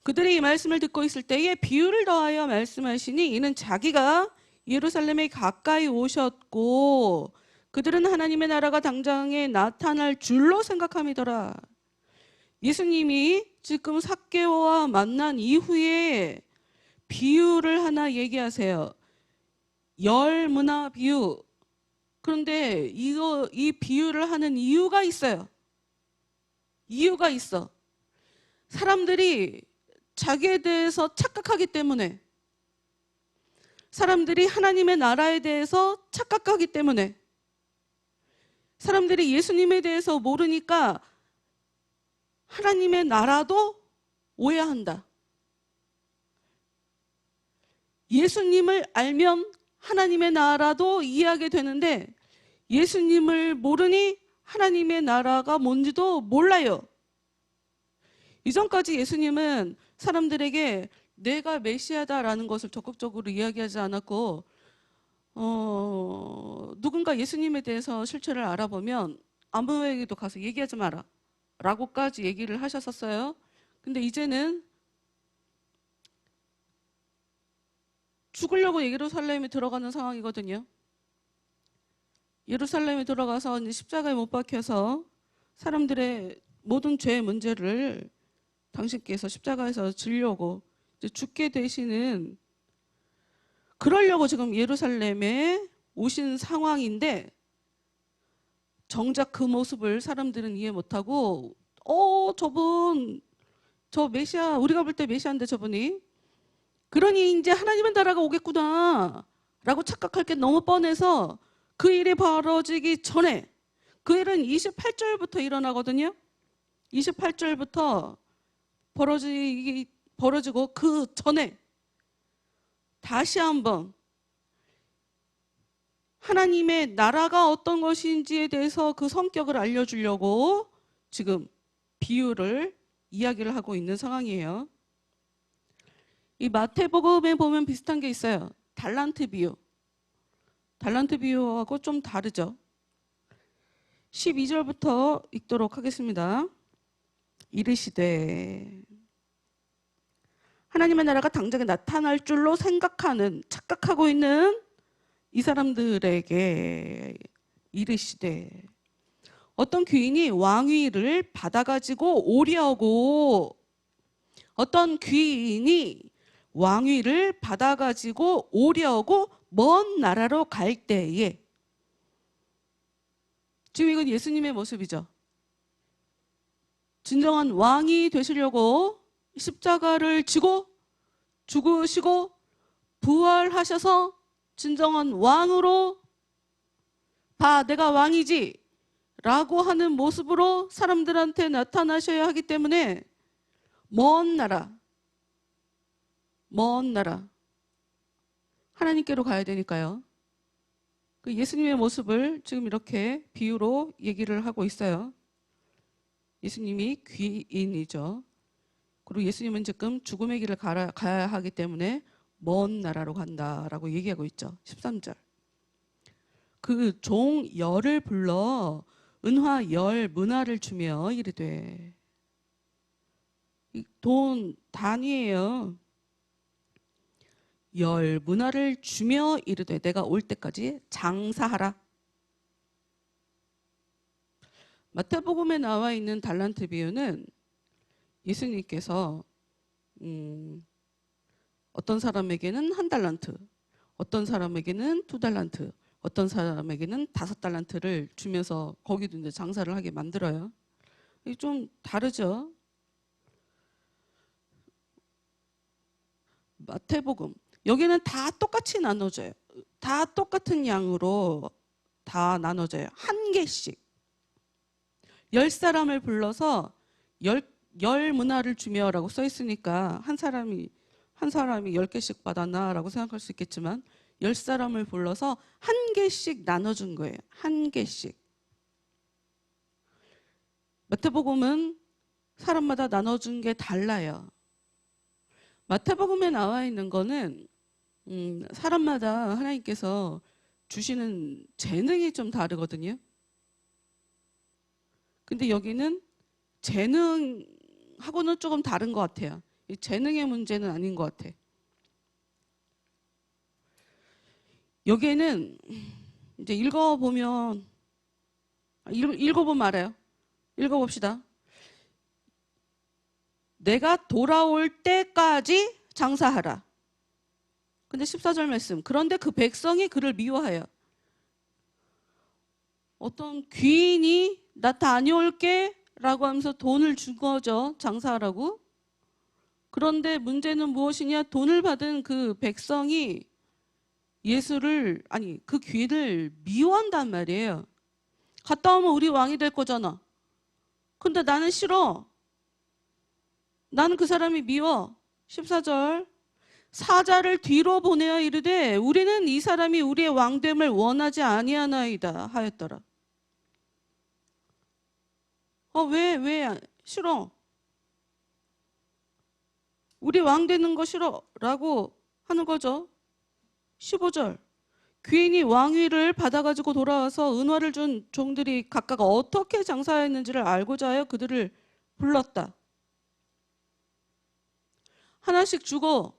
그들의 이 말씀을 듣고 있을 때에 비유를 더하여 말씀하시니 이는 자기가 예루살렘에 가까이 오셨고 그들은 하나님의 나라가 당장에 나타날 줄로 생각함이더라. 예수님이 지금 삭개오와 만난 이후에 비유를 하나 얘기하세요. 열 문화 비유. 그런데 이 비유를 하는 이유가 있어요. 이유가 있어. 사람들이 자기에 대해서 착각하기 때문에, 사람들이 하나님의 나라에 대해서 착각하기 때문에, 사람들이 예수님에 대해서 모르니까 하나님의 나라도 오해한다. 예수님을 알면 하나님의 나라도 이해하게 되는데 예수님을 모르니 하나님의 나라가 뭔지도 몰라요. 이전까지 예수님은 사람들에게 내가 메시아다라는 것을 적극적으로 이야기하지 않았고, 누군가 예수님에 대해서 실체를 알아보면 아무에게도 가서 얘기하지 마라 라고까지 얘기를 하셨었어요. 근데 이제는 죽으려고 예루살렘에 들어가는 상황이거든요. 예루살렘에 들어가서 이제 십자가에 못 박혀서 사람들의 모든 죄의 문제를 당신께서 십자가에서 지려고 이제 죽게 되시는, 그러려고 지금 예루살렘에 오신 상황인데 정작 그 모습을 사람들은 이해 못하고 저분 저 메시아, 우리가 볼 때 메시아인데 저분이, 그러니 이제 하나님의 나라가 오겠구나 라고 착각할 게 너무 뻔해서 그 일이 벌어지기 전에, 그 일은 28절부터 일어나거든요. 28절부터 벌어지고 그 전에 다시 한번 하나님의 나라가 어떤 것인지에 대해서 그 성격을 알려주려고 지금 비유를 이야기를 하고 있는 상황이에요. 이 마태복음에 보면 비슷한 게 있어요. 달란트 비유. 달란트 비유하고 좀 다르죠. 12절부터 읽도록 하겠습니다. 이르시되 하나님의 나라가 당장에 나타날 줄로 생각하는, 착각하고 있는 이 사람들에게 이르시되 어떤 귀인이 왕위를 받아가지고 오려고 어떤 귀인이 왕위를 받아가지고 오려고 먼 나라로 갈 때에 지금 이건 예수님의 모습이죠. 진정한 왕이 되시려고 십자가를 지고 죽으시고 부활하셔서 진정한 왕으로 봐 내가 왕이지 라고 하는 모습으로 사람들한테 나타나셔야 하기 때문에 먼 나라 하나님께로 가야 되니까요. 그 예수님의 모습을 지금 이렇게 비유로 얘기를 하고 있어요. 예수님이 귀인이죠. 그리고 예수님은 지금 죽음의 길을 가야 하기 때문에 먼 나라로 간다라고 얘기하고 있죠. 13절. 그 종 열을 불러 은화 열 문화를 주며 이르되 돈 단위예요. 열 문화를 주며 이르되 내가 올 때까지 장사하라. 마태복음에 나와 있는 달란트 비유는 예수님께서 어떤 사람에게는 1달란트, 어떤 사람에게는 2달란트, 어떤 사람에게는 5달란트를 주면서 거기도 이제 장사를 하게 만들어요. 이게 좀 다르죠. 마태복음 여기는 다 똑같이 나눠져요. 다 똑같은 양으로 다 나눠져요. 한 개씩. 10사람을 불러서 열 문화를 주며라고 써 있으니까 한 사람이 10개씩 받았나라고 생각할 수 있겠지만 10사람을 불러서 한 개씩 나눠준 거예요. 한 개씩. 마태복음은 사람마다 나눠준 게 달라요. 마태복음에 나와 있는 거는 사람마다 하나님께서 주시는 재능이 좀 다르거든요. 근데 여기는 재능하고는 조금 다른 것 같아요. 이 재능의 문제는 아닌 것 같아. 여기에는 이제 읽어보면 알아요. 읽어봅시다. 내가 돌아올 때까지 장사하라. 근데 14절 말씀. 그런데 그 백성이 그를 미워하여. 어떤 귀인이 나 다녀올게 라고 하면서 돈을 준 거죠. 장사하라고. 그런데 문제는 무엇이냐? 돈을 받은 그 백성이 그 귀인을 미워한단 말이에요. 갔다 오면 우리 왕이 될 거잖아. 근데 나는 싫어. 나는 그 사람이 미워. 14절. 사자를 뒤로 보내어 이르되 우리는 이 사람이 우리의 왕됨을 원하지 아니하나이다 하였더라. 왜 싫어? 우리 왕 되는 거 싫어 라고 하는 거죠. 15절. 귀인이 왕위를 받아가지고 돌아와서 은화를 준 종들이 각각 어떻게 장사했는지를 알고자 하여 그들을 불렀다. 하나씩 주고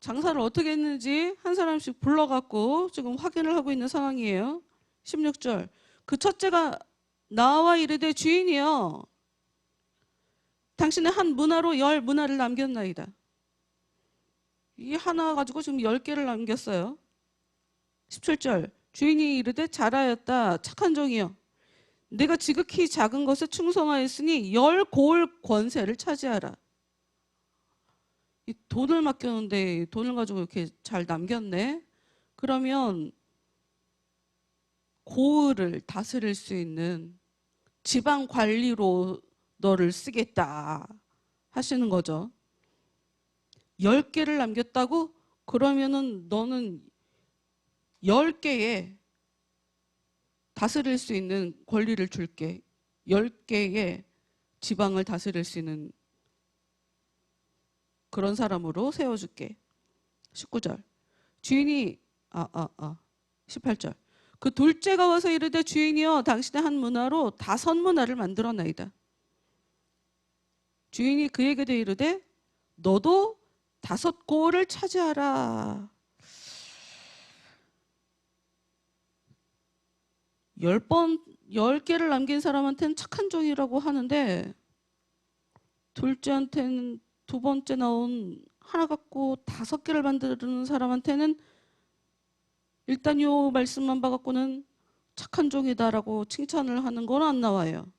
장사를 어떻게 했는지 한 사람씩 불러갖고 지금 확인을 하고 있는 상황이에요. 16절. 그 첫째가 나와 이르되 주인이여 당신의 한 문화로 10문화를 남겼나이다. 이 하나 가지고 지금 10개를 남겼어요. 17절. 주인이 이르되 잘하였다 착한 종이여 내가 지극히 작은 것에 충성하였으니 10고을 권세를 차지하라. 이 돈을 맡겼는데 돈을 가지고 이렇게 잘 남겼네. 그러면 고을을 다스릴 수 있는 지방 관리로 너를 쓰겠다 하시는 거죠. 10개를 남겼다고? 그러면은 너는 10개의 다스릴 수 있는 권리를 줄게. 10개의 지방을 다스릴 수 있는 그런 사람으로 세워줄게. 19절. 주인이 18절. 그 둘째가 와서 이르되 주인이여 당신의 한 문화로 5문화를 만들어나이다. 주인이 그에게도 이르되 너도 5고을을 차지하라. 10번 10개를 남긴 사람한테는 착한 종이라고 하는데 둘째한테는 두 번째 나온 하나 갖고 5개를 만드는 사람한테는 일단 요 말씀만 봐갖고는 착한 종이다라고 칭찬을 하는 건 안 나와요.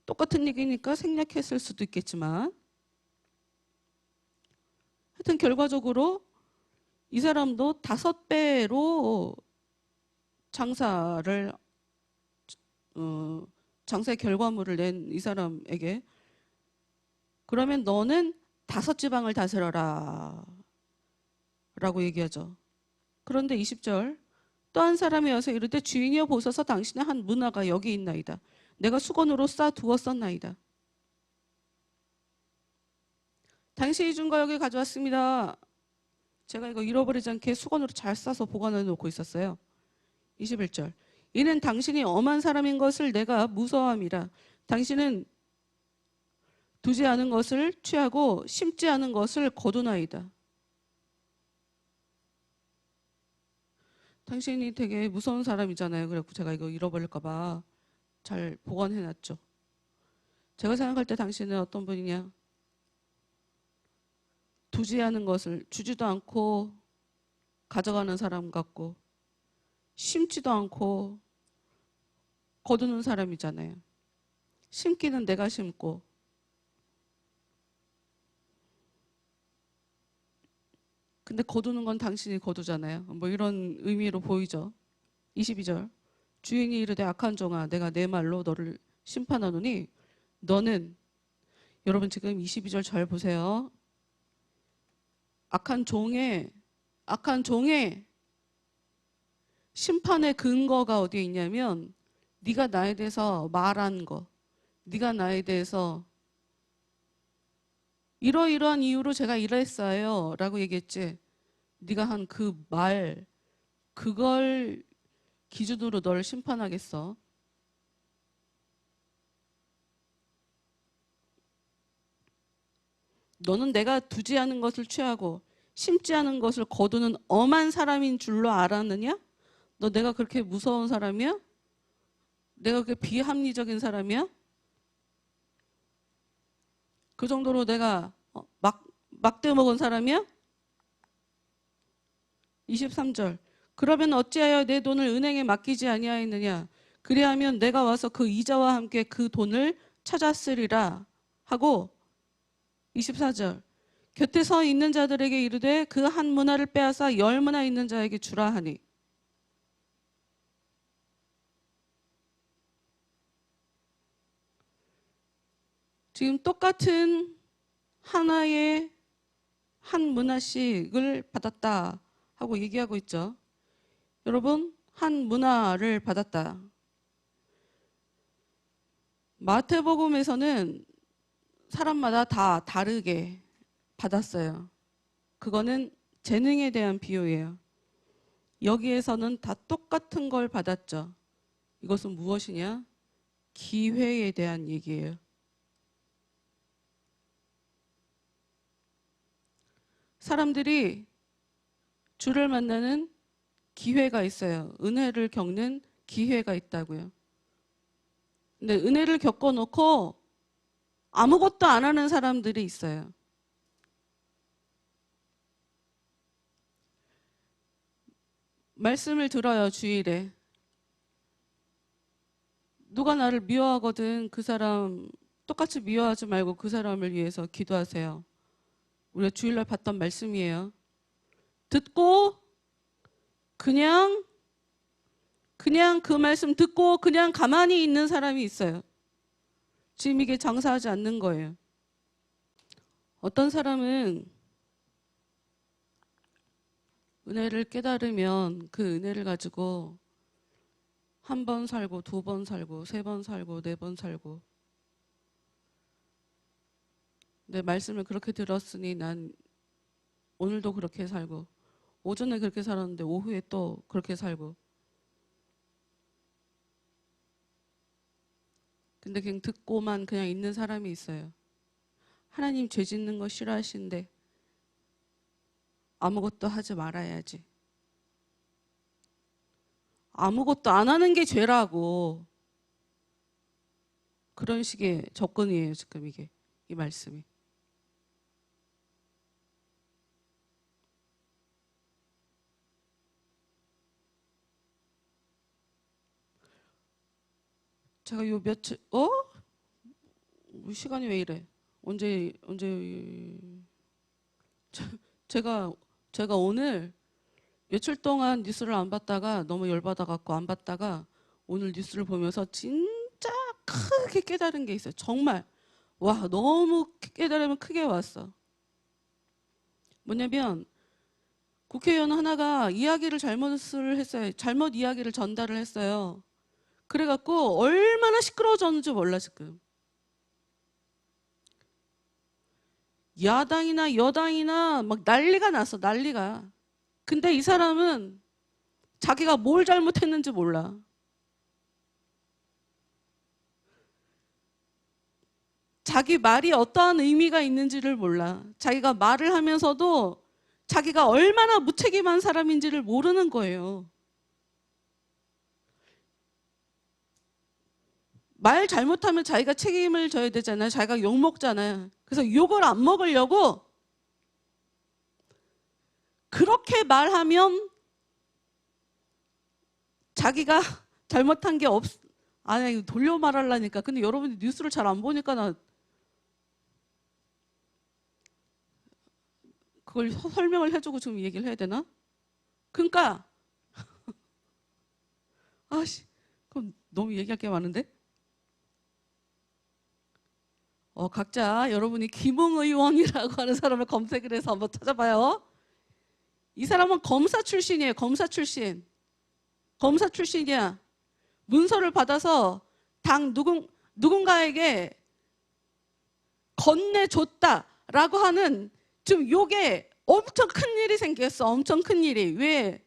똑같은 얘기니까 생략했을 수도 있겠지만 하여튼 결과적으로 이 사람도 5배로 장사의 결과물을 낸 이 사람에게 그러면 너는 5지방을 다스려라 라고 얘기하죠. 그런데 20절 또 한 사람이 와서 이르되 주인이여 보소서 당신의 한 문화가 여기 있나이다. 내가 수건으로 싸두었었나이다. 당신이 준 거 여기 가져왔습니다. 제가 이거 잃어버리지 않게 수건으로 잘 싸서 보관해 놓고 있었어요. 21절 이는 당신이 엄한 사람인 것을 내가 무서워함이라. 당신은 두지 않은 것을 취하고 심지 않은 것을 거두나이다. 당신이 되게 무서운 사람이잖아요. 그래서 제가 이거 잃어버릴까 봐 잘 보관해놨죠. 제가 생각할 때 당신은 어떤 분이냐? 두지 않은 것을 주지도 않고 가져가는 사람 같고 심지도 않고 거두는 사람이잖아요. 심기는 내가 심고 근데 거두는 건 당신이 거두잖아요. 뭐 이런 의미로 보이죠. 22절 주인이 이르되 악한 종아 내가 내 말로 너를 심판하노니 너는 여러분 지금 22절 잘 보세요. 악한 종의 심판의 근거가 어디에 있냐면 네가 나에 대해서 말한 거, 네가 나에 대해서 이러이러한 이유로 제가 이랬어요 라고 얘기했지. 네가 한 그 말, 그걸 기준으로 너를 심판하겠어. 너는 내가 두지 않은 것을 취하고 심지 않은 것을 거두는 엄한 사람인 줄로 알았느냐? 너 내가 그렇게 무서운 사람이야? 내가 그렇게 비합리적인 사람이야? 그 정도로 내가 막대 먹은 사람이야? 23절 그러면 어찌하여 내 돈을 은행에 맡기지 아니하였느냐? 그리하면 내가 와서 그 이자와 함께 그 돈을 찾았으리라 하고 24절 곁에 서 있는 자들에게 이르되 그 한 문화를 빼앗아 10문화 있는 자에게 주라 하니. 지금 똑같은 하나의 한 문화씩을 받았다 하고 얘기하고 있죠. 여러분 한 문화를 받았다. 마태복음에서는 사람마다 다 다르게 받았어요. 그거는 재능에 대한 비유예요. 여기에서는 다 똑같은 걸 받았죠. 이것은 무엇이냐? 기회에 대한 얘기예요. 사람들이 주를 만나는 기회가 있어요. 은혜를 겪는 기회가 있다고요. 근데 은혜를 겪어놓고 아무것도 안 하는 사람들이 있어요. 말씀을 들어요, 주일에. 누가 나를 미워하거든 그 사람 똑같이 미워하지 말고 그 사람을 위해서 기도하세요. 우리가 주일날 봤던 말씀이에요. 듣고 그냥 그 말씀 듣고 그냥 가만히 있는 사람이 있어요. 지금 이게 장사하지 않는 거예요. 어떤 사람은 은혜를 깨달으면 그 은혜를 가지고 한 번 살고 두 번 살고 세 번 살고 네 번 살고 내 말씀을 그렇게 들었으니 난 오늘도 그렇게 살고 오전에 그렇게 살았는데 오후에 또 그렇게 살고 근데 그냥 듣고만 그냥 있는 사람이 있어요. 하나님 죄 짓는 거 싫어하시는데 아무것도 하지 말아야지. 아무것도 안 하는 게 죄라고. 그런 식의 접근이에요. 지금 이게 이 말씀이. 제가 요 며칠 시간이 왜 이래? 언제 제가 오늘 며칠 동안 뉴스를 안 봤다가 너무 열받아 갖고 안 봤다가 오늘 뉴스를 보면서 진짜 크게 깨달은 게 있어요. 정말 와, 너무 깨달으면 크게 왔어. 뭐냐면 국회의원 하나가 이야기를 잘못을 했어요. 잘못 이야기를 전달을 했어요. 그래갖고 얼마나 시끄러워졌는지 몰라 지금. 야당이나 여당이나 막 난리가 났어. 난리가. 근데 이 사람은 자기가 뭘 잘못했는지 몰라. 자기 말이 어떠한 의미가 있는지를 몰라. 자기가 말을 하면서도 자기가 얼마나 무책임한 사람인지를 모르는 거예요. 말 잘못하면 자기가 책임을 져야 되잖아요. 자기가 욕 먹잖아요. 그래서 욕을 안 먹으려고 그렇게 말하면 자기가 잘못한 게 아니, 돌려 말하려니까. 근데 여러분이 뉴스를 잘 안 보니까 나 그걸 설명을 해주고 지금 얘기를 해야 되나? 그러니까 아씨, 그럼 너무 얘기할 게 많은데? 각자 여러분이 김웅 의원이라고 하는 사람을 검색을 해서 한번 찾아봐요. 이 사람은 검사 출신이에요. 검사 출신. 검사 출신이야. 문서를 받아서 당 누군가에게 건네줬다라고 하는 지금 요게 엄청 큰 일이 생겼어. 엄청 큰 일이. 왜?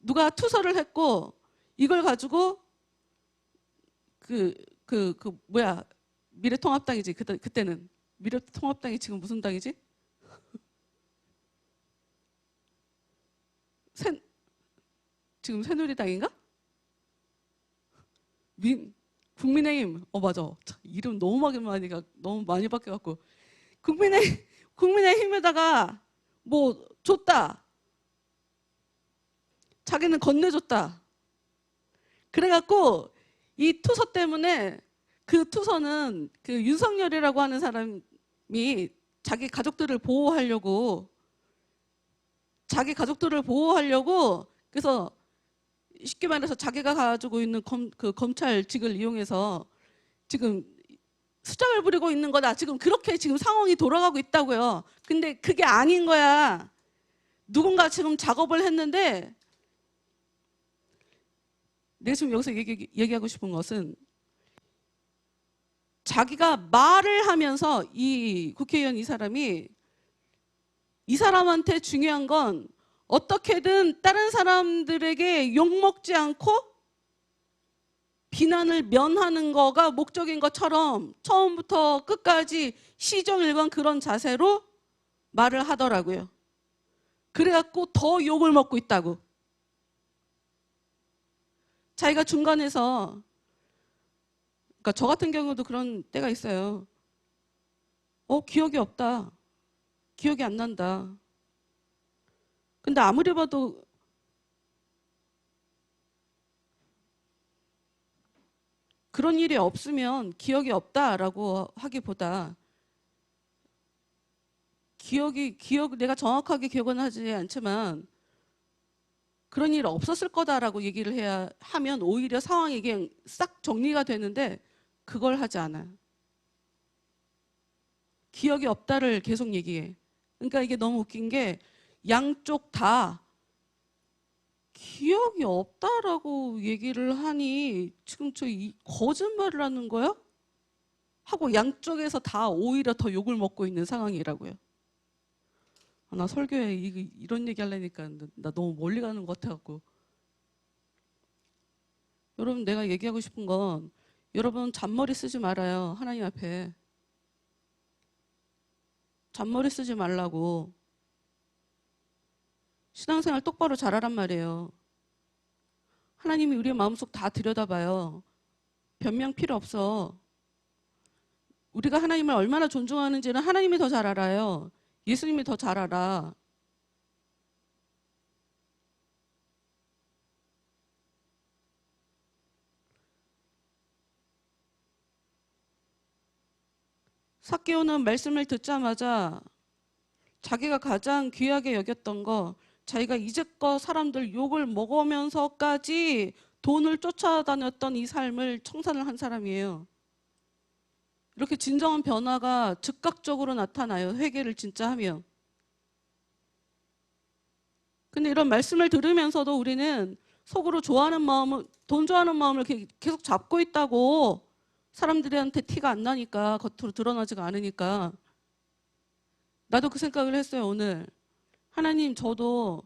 누가 투서를 했고 이걸 가지고 미래통합당이지. 그때는 미래통합당이 지금 무슨 당이지? 지금 새누리당인가? 국민의힘. 맞아. 이름 너무 많이 바뀌어갖고 국민의힘에다가 뭐 줬다. 자기는 건네줬다. 그래갖고 이 투서 때문에 그 투서는 그 윤석열이라고 하는 사람이 자기 가족들을 보호하려고 그래서 쉽게 말해서 자기가 가지고 있는 검찰직을 이용해서 지금 수작을 부리고 있는 거다. 지금 그렇게 지금 상황이 돌아가고 있다고요. 근데 그게 아닌 거야. 누군가 지금 작업을 했는데 내가 지금 여기서 얘기하고 싶은 것은 자기가 말을 하면서 이 국회의원 이 사람한테 중요한 건 어떻게든 다른 사람들에게 욕먹지 않고 비난을 면하는 거가 목적인 것처럼 처음부터 끝까지 시종일관 그런 자세로 말을 하더라고요. 그래갖고 더 욕을 먹고 있다고. 자기가 중간에서 그러니까 저 같은 경우도 그런 때가 있어요. 기억이 없다. 기억이 안 난다. 근데 아무리 봐도 그런 일이 없으면 기억이 없다라고 하기보다 내가 정확하게 기억은 하지 않지만 그런 일 없었을 거다라고 얘기를 하면 오히려 상황이 이게 싹 정리가 되는데 그걸 하지 않아. 기억이 없다를 계속 얘기해. 그러니까 이게 너무 웃긴 게 양쪽 다 기억이 없다라고 얘기를 하니 지금 거짓말을 하는 거야? 하고 양쪽에서 다 오히려 더 욕을 먹고 있는 상황이라고요. 나 설교에 이런 얘기 하려니까 나 너무 멀리 가는 것 같아갖고. 여러분 내가 얘기하고 싶은 건 여러분 잔머리 쓰지 말아요. 하나님 앞에. 잔머리 쓰지 말라고. 신앙생활 똑바로 잘하란 말이에요. 하나님이 우리의 마음속 다 들여다봐요. 변명 필요 없어. 우리가 하나님을 얼마나 존중하는지는 하나님이 더 잘 알아요. 예수님이 더 잘 알아. 삭개오는 말씀을 듣자마자 자기가 가장 귀하게 여겼던 거, 자기가 이제껏 사람들 욕을 먹으면서까지 돈을 쫓아다녔던 이 삶을 청산을 한 사람이에요. 이렇게 진정한 변화가 즉각적으로 나타나요. 회개를 진짜 하면. 근데 이런 말씀을 들으면서도 우리는 속으로 좋아하는 마음을, 돈 좋아하는 마음을 계속 잡고 있다고. 사람들한테 티가 안 나니까, 겉으로 드러나지가 않으니까. 나도 그 생각을 했어요, 오늘. 하나님, 저도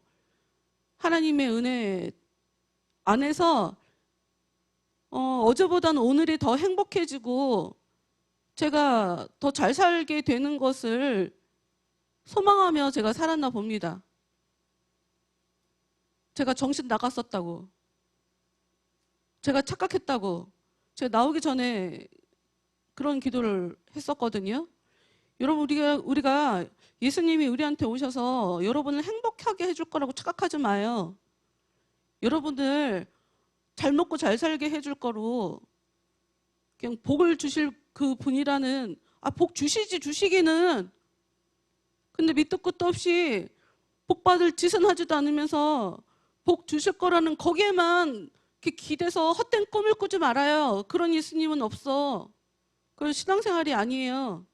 하나님의 은혜 안에서 어제보다는 오늘이 더 행복해지고 제가 더 잘 살게 되는 것을 소망하며 제가 살았나 봅니다. 제가 정신 나갔었다고, 제가 착각했다고, 제가 나오기 전에 그런 기도를 했었거든요. 여러분, 우리가 예수님이 우리한테 오셔서 여러분을 행복하게 해줄 거라고 착각하지 마요. 여러분들 잘 먹고 잘 살게 해줄 거로 그냥 복을 주실 그 분이라는, 복 주시기는. 근데 밑도 끝도 없이 복 받을 짓은 하지도 않으면서 복 주실 거라는 거기에만 이렇게 기대서 헛된 꿈을 꾸지 말아요. 그런 예수님은 없어. 그건 신앙생활이 아니에요.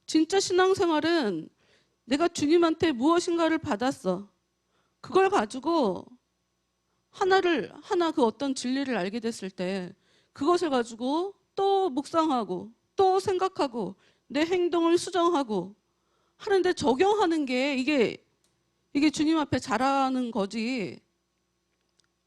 진짜 신앙생활은 내가 주님한테 무엇인가를 받았어. 그걸 가지고 하나 그 어떤 진리를 알게 됐을 때 그것을 가지고 또 묵상하고 또 생각하고 내 행동을 수정하고 하는데 적용하는 게 이게 주님 앞에 잘하는 거지.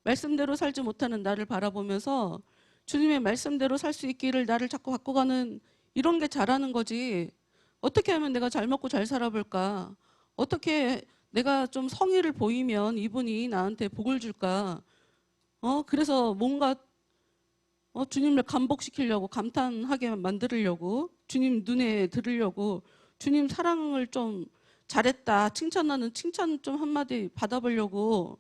말씀대로 살지 못하는 나를 바라보면서 주님의 말씀대로 살 수 있기를 나를 자꾸 바꿔가는 이런 게 잘하는 거지. 어떻게 하면 내가 잘 먹고 잘 살아볼까? 어떻게 내가 좀 성의를 보이면 이분이 나한테 복을 줄까? 그래서 뭔가 주님을 감복시키려고, 감탄하게 만들려고, 주님 눈에 들으려고, 주님 사랑을 좀 잘했다, 칭찬하는 칭찬 좀 한마디 받아보려고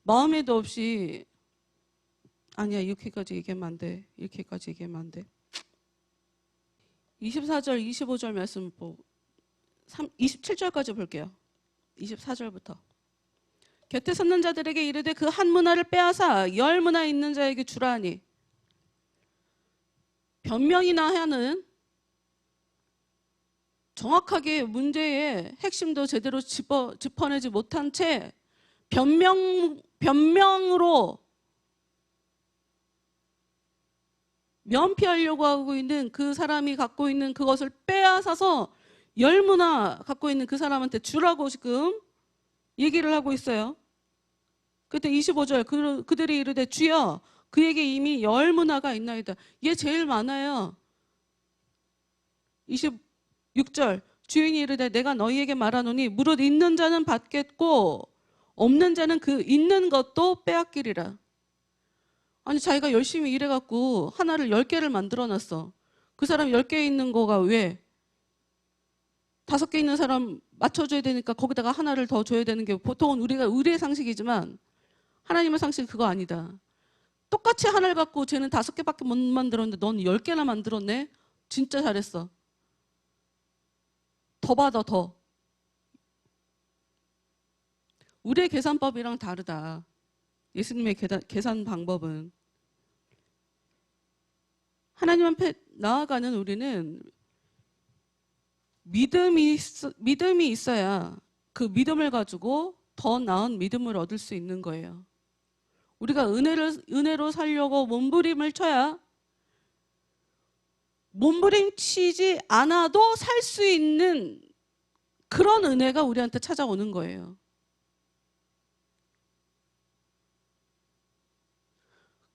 마음에도 없이, 아니야, 이렇게까지 얘기하면 안 돼. 이렇게까지 얘기하면 안 돼. 24절, 25절 말씀 보고 27절까지 볼게요. 24절부터. 곁에 섰는 자들에게 이르되 그 한 문화를 빼앗아 10문화 있는 자에게 주라니. 변명이나 하는 정확하게 문제의 핵심도 제대로 짚어내지 못한 채 변명으로 면피하려고 하고 있는 그 사람이 갖고 있는 그것을 빼앗아서 10문화 갖고 있는 그 사람한테 주라고 지금 얘기를 하고 있어요. 그때 25절 그들이 이르되 주여 그에게 이미 10문화가 있나이다. 얘 제일 많아요. 26절 주인이 이르되 내가 너희에게 말하노니 무릇 있는 자는 받겠고 없는 자는 그 있는 것도 빼앗기리라. 아니 자기가 열심히 일해갖고 하나를 10개를 만들어놨어. 그 사람 10개 있는 거가 왜? 5개 있는 사람 맞춰줘야 되니까 거기다가 하나를 더 줘야 되는 게 보통은 우리의 상식이지만 하나님의 상식은 그거 아니다. 똑같이 하나를 갖고 쟤는 5개밖에 못 만들었는데 넌 10개나 만들었네? 진짜 잘했어. 더 받아, 더. 우리의 계산법이랑 다르다. 예수님의 계산 방법은. 하나님 앞에 나아가는 우리는 믿음이 있어야 그 믿음을 가지고 더 나은 믿음을 얻을 수 있는 거예요. 우리가 은혜로 살려고 몸부림을 쳐야 몸부림치지 않아도 살 수 있는 그런 은혜가 우리한테 찾아오는 거예요.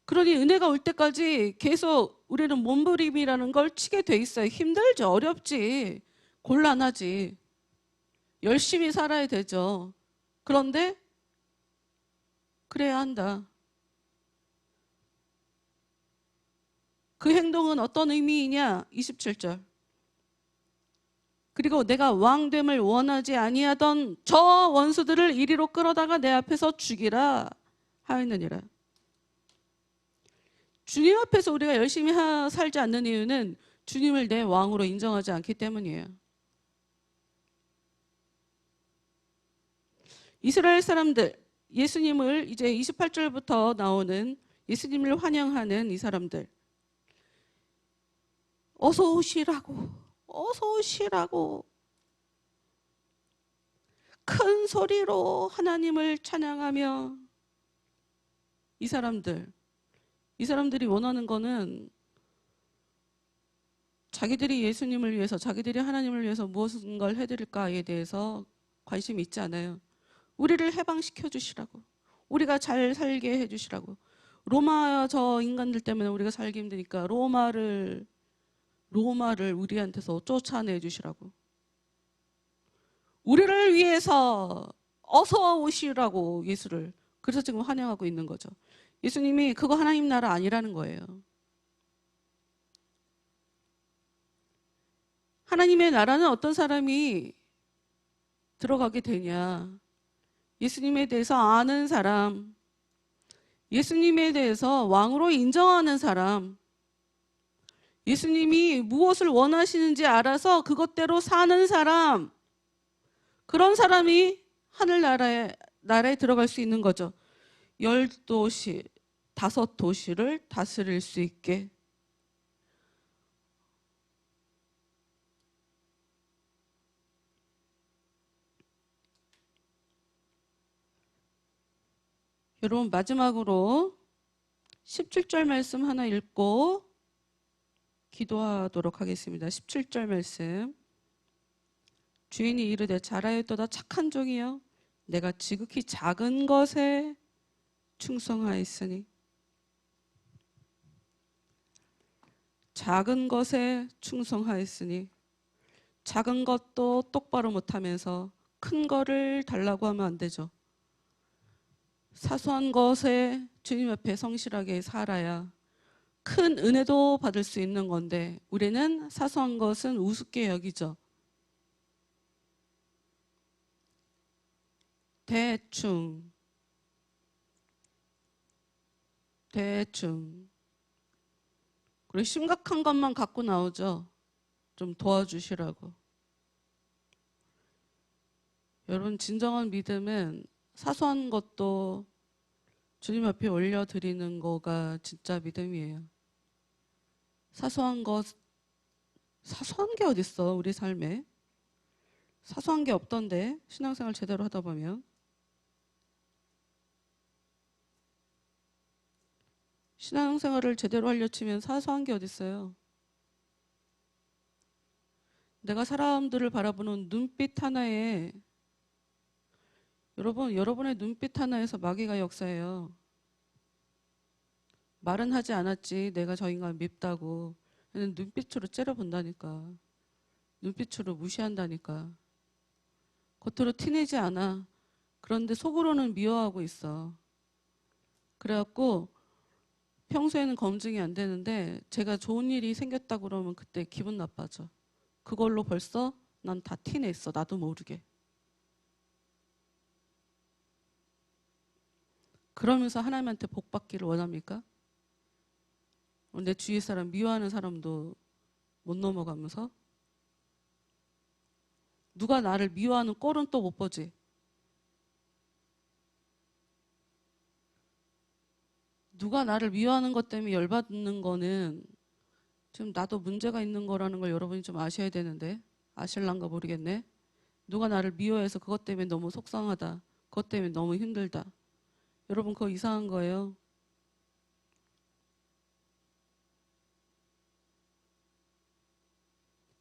그러니 은혜가 올 때까지 계속 우리는 몸부림이라는 걸 치게 돼 있어요. 힘들지, 어렵지, 곤란하지. 열심히 살아야 되죠. 그런데 그래야 한다. 그 행동은 어떤 의미이냐? 27절. 그리고 내가 왕됨을 원하지 아니하던 저 원수들을 이리로 끌어다가 내 앞에서 죽이라 하였느니라. 주님 앞에서 우리가 열심히 살지 않는 이유는 주님을 내 왕으로 인정하지 않기 때문이에요. 이스라엘 사람들, 예수님을 이제 28절부터 나오는 예수님을 환영하는 이 사람들, 어서 오시라고, 어서 오시라고 큰 소리로 하나님을 찬양하며 이 사람들이 원하는 거는 자기들이 예수님을 위해서, 자기들이 하나님을 위해서 무엇인가를 해드릴까에 대해서 관심이 있지 않아요. 우리를 해방시켜 주시라고, 우리가 잘 살게 해주시라고. 로마 저 인간들 때문에 우리가 살기 힘드니까 로마를 우리한테서 쫓아내 주시라고. 우리를 위해서 어서 오시라고 예수를. 그래서 지금 환영하고 있는 거죠. 예수님이 그거 하나님 나라 아니라는 거예요. 하나님의 나라는 어떤 사람이 들어가게 되냐? 예수님에 대해서 아는 사람, 예수님에 대해서 왕으로 인정하는 사람, 예수님이 무엇을 원하시는지 알아서 그것대로 사는 사람, 그런 사람이 하늘나라에 들어갈 수 있는 거죠. 10도시, 5도시를 다스릴 수 있게. 여러분, 마지막으로 17절 말씀 하나 읽고 기도하도록 하겠습니다. 17절 말씀. 주인이 이르되 잘하였도다 착한 종이여, 내가 지극히 작은 것에 충성하였으니. 작은 것에 충성하였으니. 작은 것도 똑바로 못하면서 큰 거를 달라고 하면 안 되죠. 사소한 것에 주님 앞에 성실하게 살아야 큰 은혜도 받을 수 있는 건데, 우리는 사소한 것은 우습게 여기죠. 대충 그리고 심각한 것만 갖고 나오죠. 좀 도와주시라고. 여러분, 진정한 믿음은 사소한 것도 주님 앞에 올려드리는 거가 진짜 믿음이에요. 사소한 게 어딨어, 우리 삶에. 사소한 게 없던데, 신앙생활 제대로 하다 보면. 신앙생활을 제대로 하려 치면 사소한 게 어딨어요. 내가 사람들을 바라보는 눈빛 하나에, 여러분의 눈빛 하나에서 마귀가 역사해요. 말은 하지 않았지, 내가 저 인간 밉다고. 눈빛으로 째려본다니까. 눈빛으로 무시한다니까. 겉으로 티내지 않아. 그런데 속으로는 미워하고 있어. 그래갖고 평소에는 검증이 안 되는데 제가 좋은 일이 생겼다 그러면 그때 기분 나빠져. 그걸로 벌써 난 다 티냈어, 나도 모르게. 그러면서 하나님한테 복 받기를 원합니까? 내 주위 사람 미워하는 사람도 못 넘어가면서 누가 나를 미워하는 꼴은 또 못 보지. 누가 나를 미워하는 것 때문에 열받는 거는 지금 나도 문제가 있는 거라는 걸 여러분이 좀 아셔야 되는데, 아실란가 모르겠네. 누가 나를 미워해서 그것 때문에 너무 속상하다, 그것 때문에 너무 힘들다. 여러분, 그거 이상한 거예요.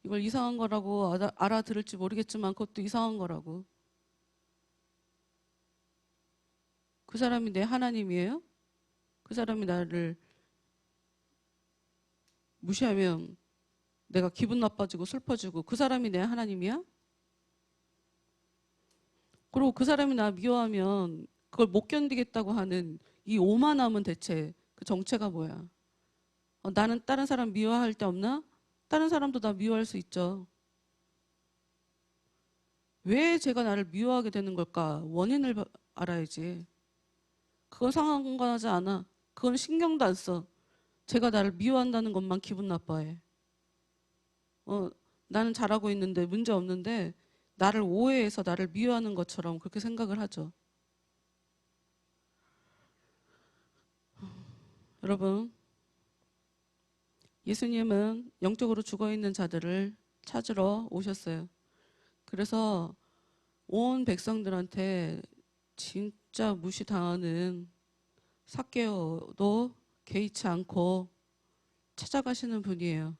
이걸 이상한 거라고 알아들을지 모르겠지만 그것도 이상한 거라고. 그 사람이 내 하나님이에요? 그 사람이 나를 무시하면 내가 기분 나빠지고 슬퍼지고 그 사람이 내 하나님이야? 그리고 그 사람이 나 미워하면 그걸 못 견디겠다고 하는 이 오만함은 대체 그 정체가 뭐야? 나는 다른 사람 미워할 데 없나? 다른 사람도 나 미워할 수 있죠. 왜 제가 나를 미워하게 되는 걸까? 원인을 알아야지. 그건 상관하지 않아. 그건 신경도 안 써. 제가 나를 미워한다는 것만 기분 나빠해. 나는 잘하고 있는데 문제 없는데 나를 오해해서 나를 미워하는 것처럼 그렇게 생각을 하죠. 여러분, 예수님은 영적으로 죽어있는 자들을 찾으러 오셨어요. 그래서 온 백성들한테 진짜 무시당하는 삭개오도 개의치 않고 찾아가시는 분이에요.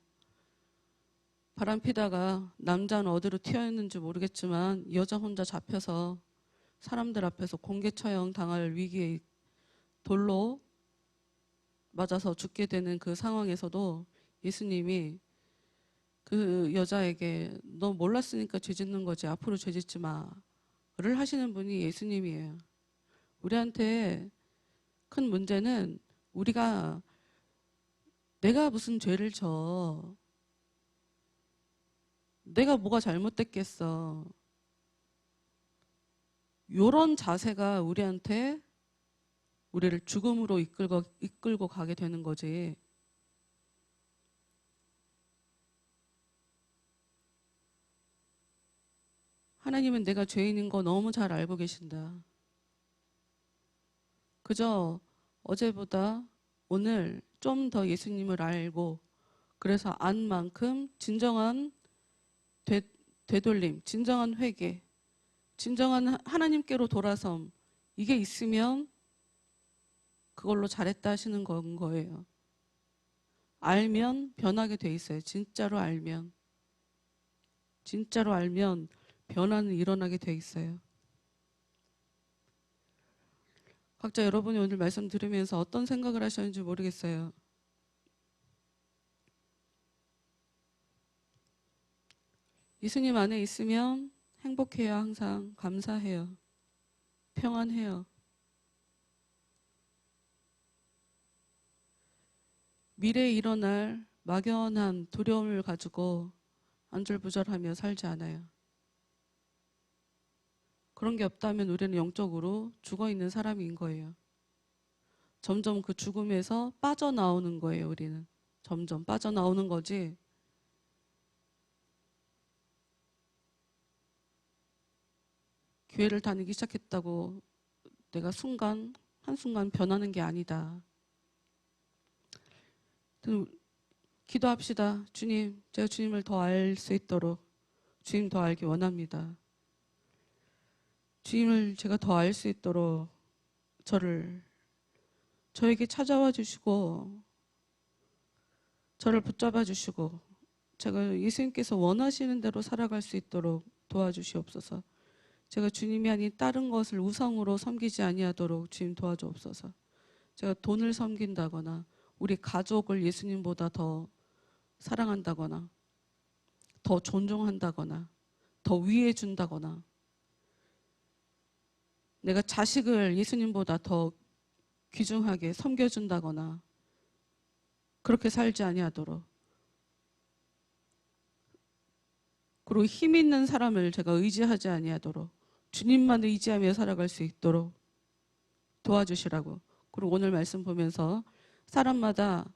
바람 피다가 남자는 어디로 튀어있는지 모르겠지만 여자 혼자 잡혀서 사람들 앞에서 공개 처형 당할 위기에 돌로 맞아서 죽게 되는 그 상황에서도 예수님이 그 여자에게 너 몰랐으니까 죄 짓는 거지 앞으로 죄 짓지 마를 하시는 분이 예수님이에요. 우리한테 큰 문제는 우리가 내가 무슨 죄를 져. 내가 뭐가 잘못됐겠어. 이런 자세가 우리한테 우리를 죽음으로 이끌고 가게 되는 거지. 하나님은 내가 죄인인 거 너무 잘 알고 계신다. 그저 어제보다 오늘 좀 더 예수님을 알고 그래서 안 만큼 진정한 되돌림, 진정한 회개, 진정한 하나님께로 돌아섬 이게 있으면 그걸로 잘했다 하시는 건 거예요. 알면 변하게 돼 있어요. 진짜로 알면 변화는 일어나게 돼 있어요. 각자 여러분이 오늘 말씀 들으면서 어떤 생각을 하셨는지 모르겠어요. 예수님 안에 있으면 행복해요. 항상 감사해요. 평안해요. 미래에 일어날 막연한 두려움을 가지고 안절부절하며 살지 않아요. 그런 게 없다면 우리는 영적으로 죽어있는 사람인 거예요. 점점 그 죽음에서 빠져나오는 거예요. 우리는 점점 빠져나오는 거지. 교회를 다니기 시작했다고 내가 한순간 변하는 게 아니다. 기도합시다. 주님, 제가 주님을 더 알 수 있도록 주님 더 알기 원합니다. 주님을 제가 더 알 수 있도록 저에게 찾아와 주시고 저를 붙잡아 주시고 제가 예수님께서 원하시는 대로 살아갈 수 있도록 도와주시옵소서. 제가 주님이 아닌 다른 것을 우상으로 섬기지 아니하도록 주님 도와주옵소서. 제가 돈을 섬긴다거나 우리 가족을 예수님보다 더 사랑한다거나 더 존중한다거나 더 위해 준다거나 내가 자식을 예수님보다 더 귀중하게 섬겨준다거나 그렇게 살지 아니하도록 그리고 힘 있는 사람을 제가 의지하지 아니하도록 주님만 의지하며 살아갈 수 있도록 도와주시라고. 그리고 오늘 말씀 보면서 사람마다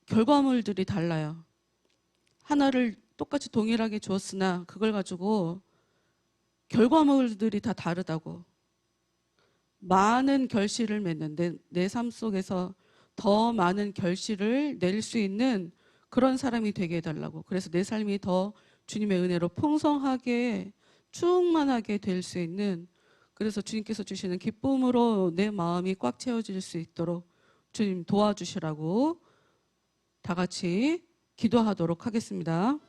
결과물들이 달라요. 하나를 똑같이 동일하게 주었으나 그걸 가지고 결과물들이 다 다르다고. 많은 결실을 맺는데 내 삶 속에서 더 많은 결실을 낼 수 있는 그런 사람이 되게 해달라고. 그래서 내 삶이 더 주님의 은혜로 풍성하게 충만하게 될 수 있는, 그래서 주님께서 주시는 기쁨으로 내 마음이 꽉 채워질 수 있도록 주님 도와주시라고 다 같이 기도하도록 하겠습니다.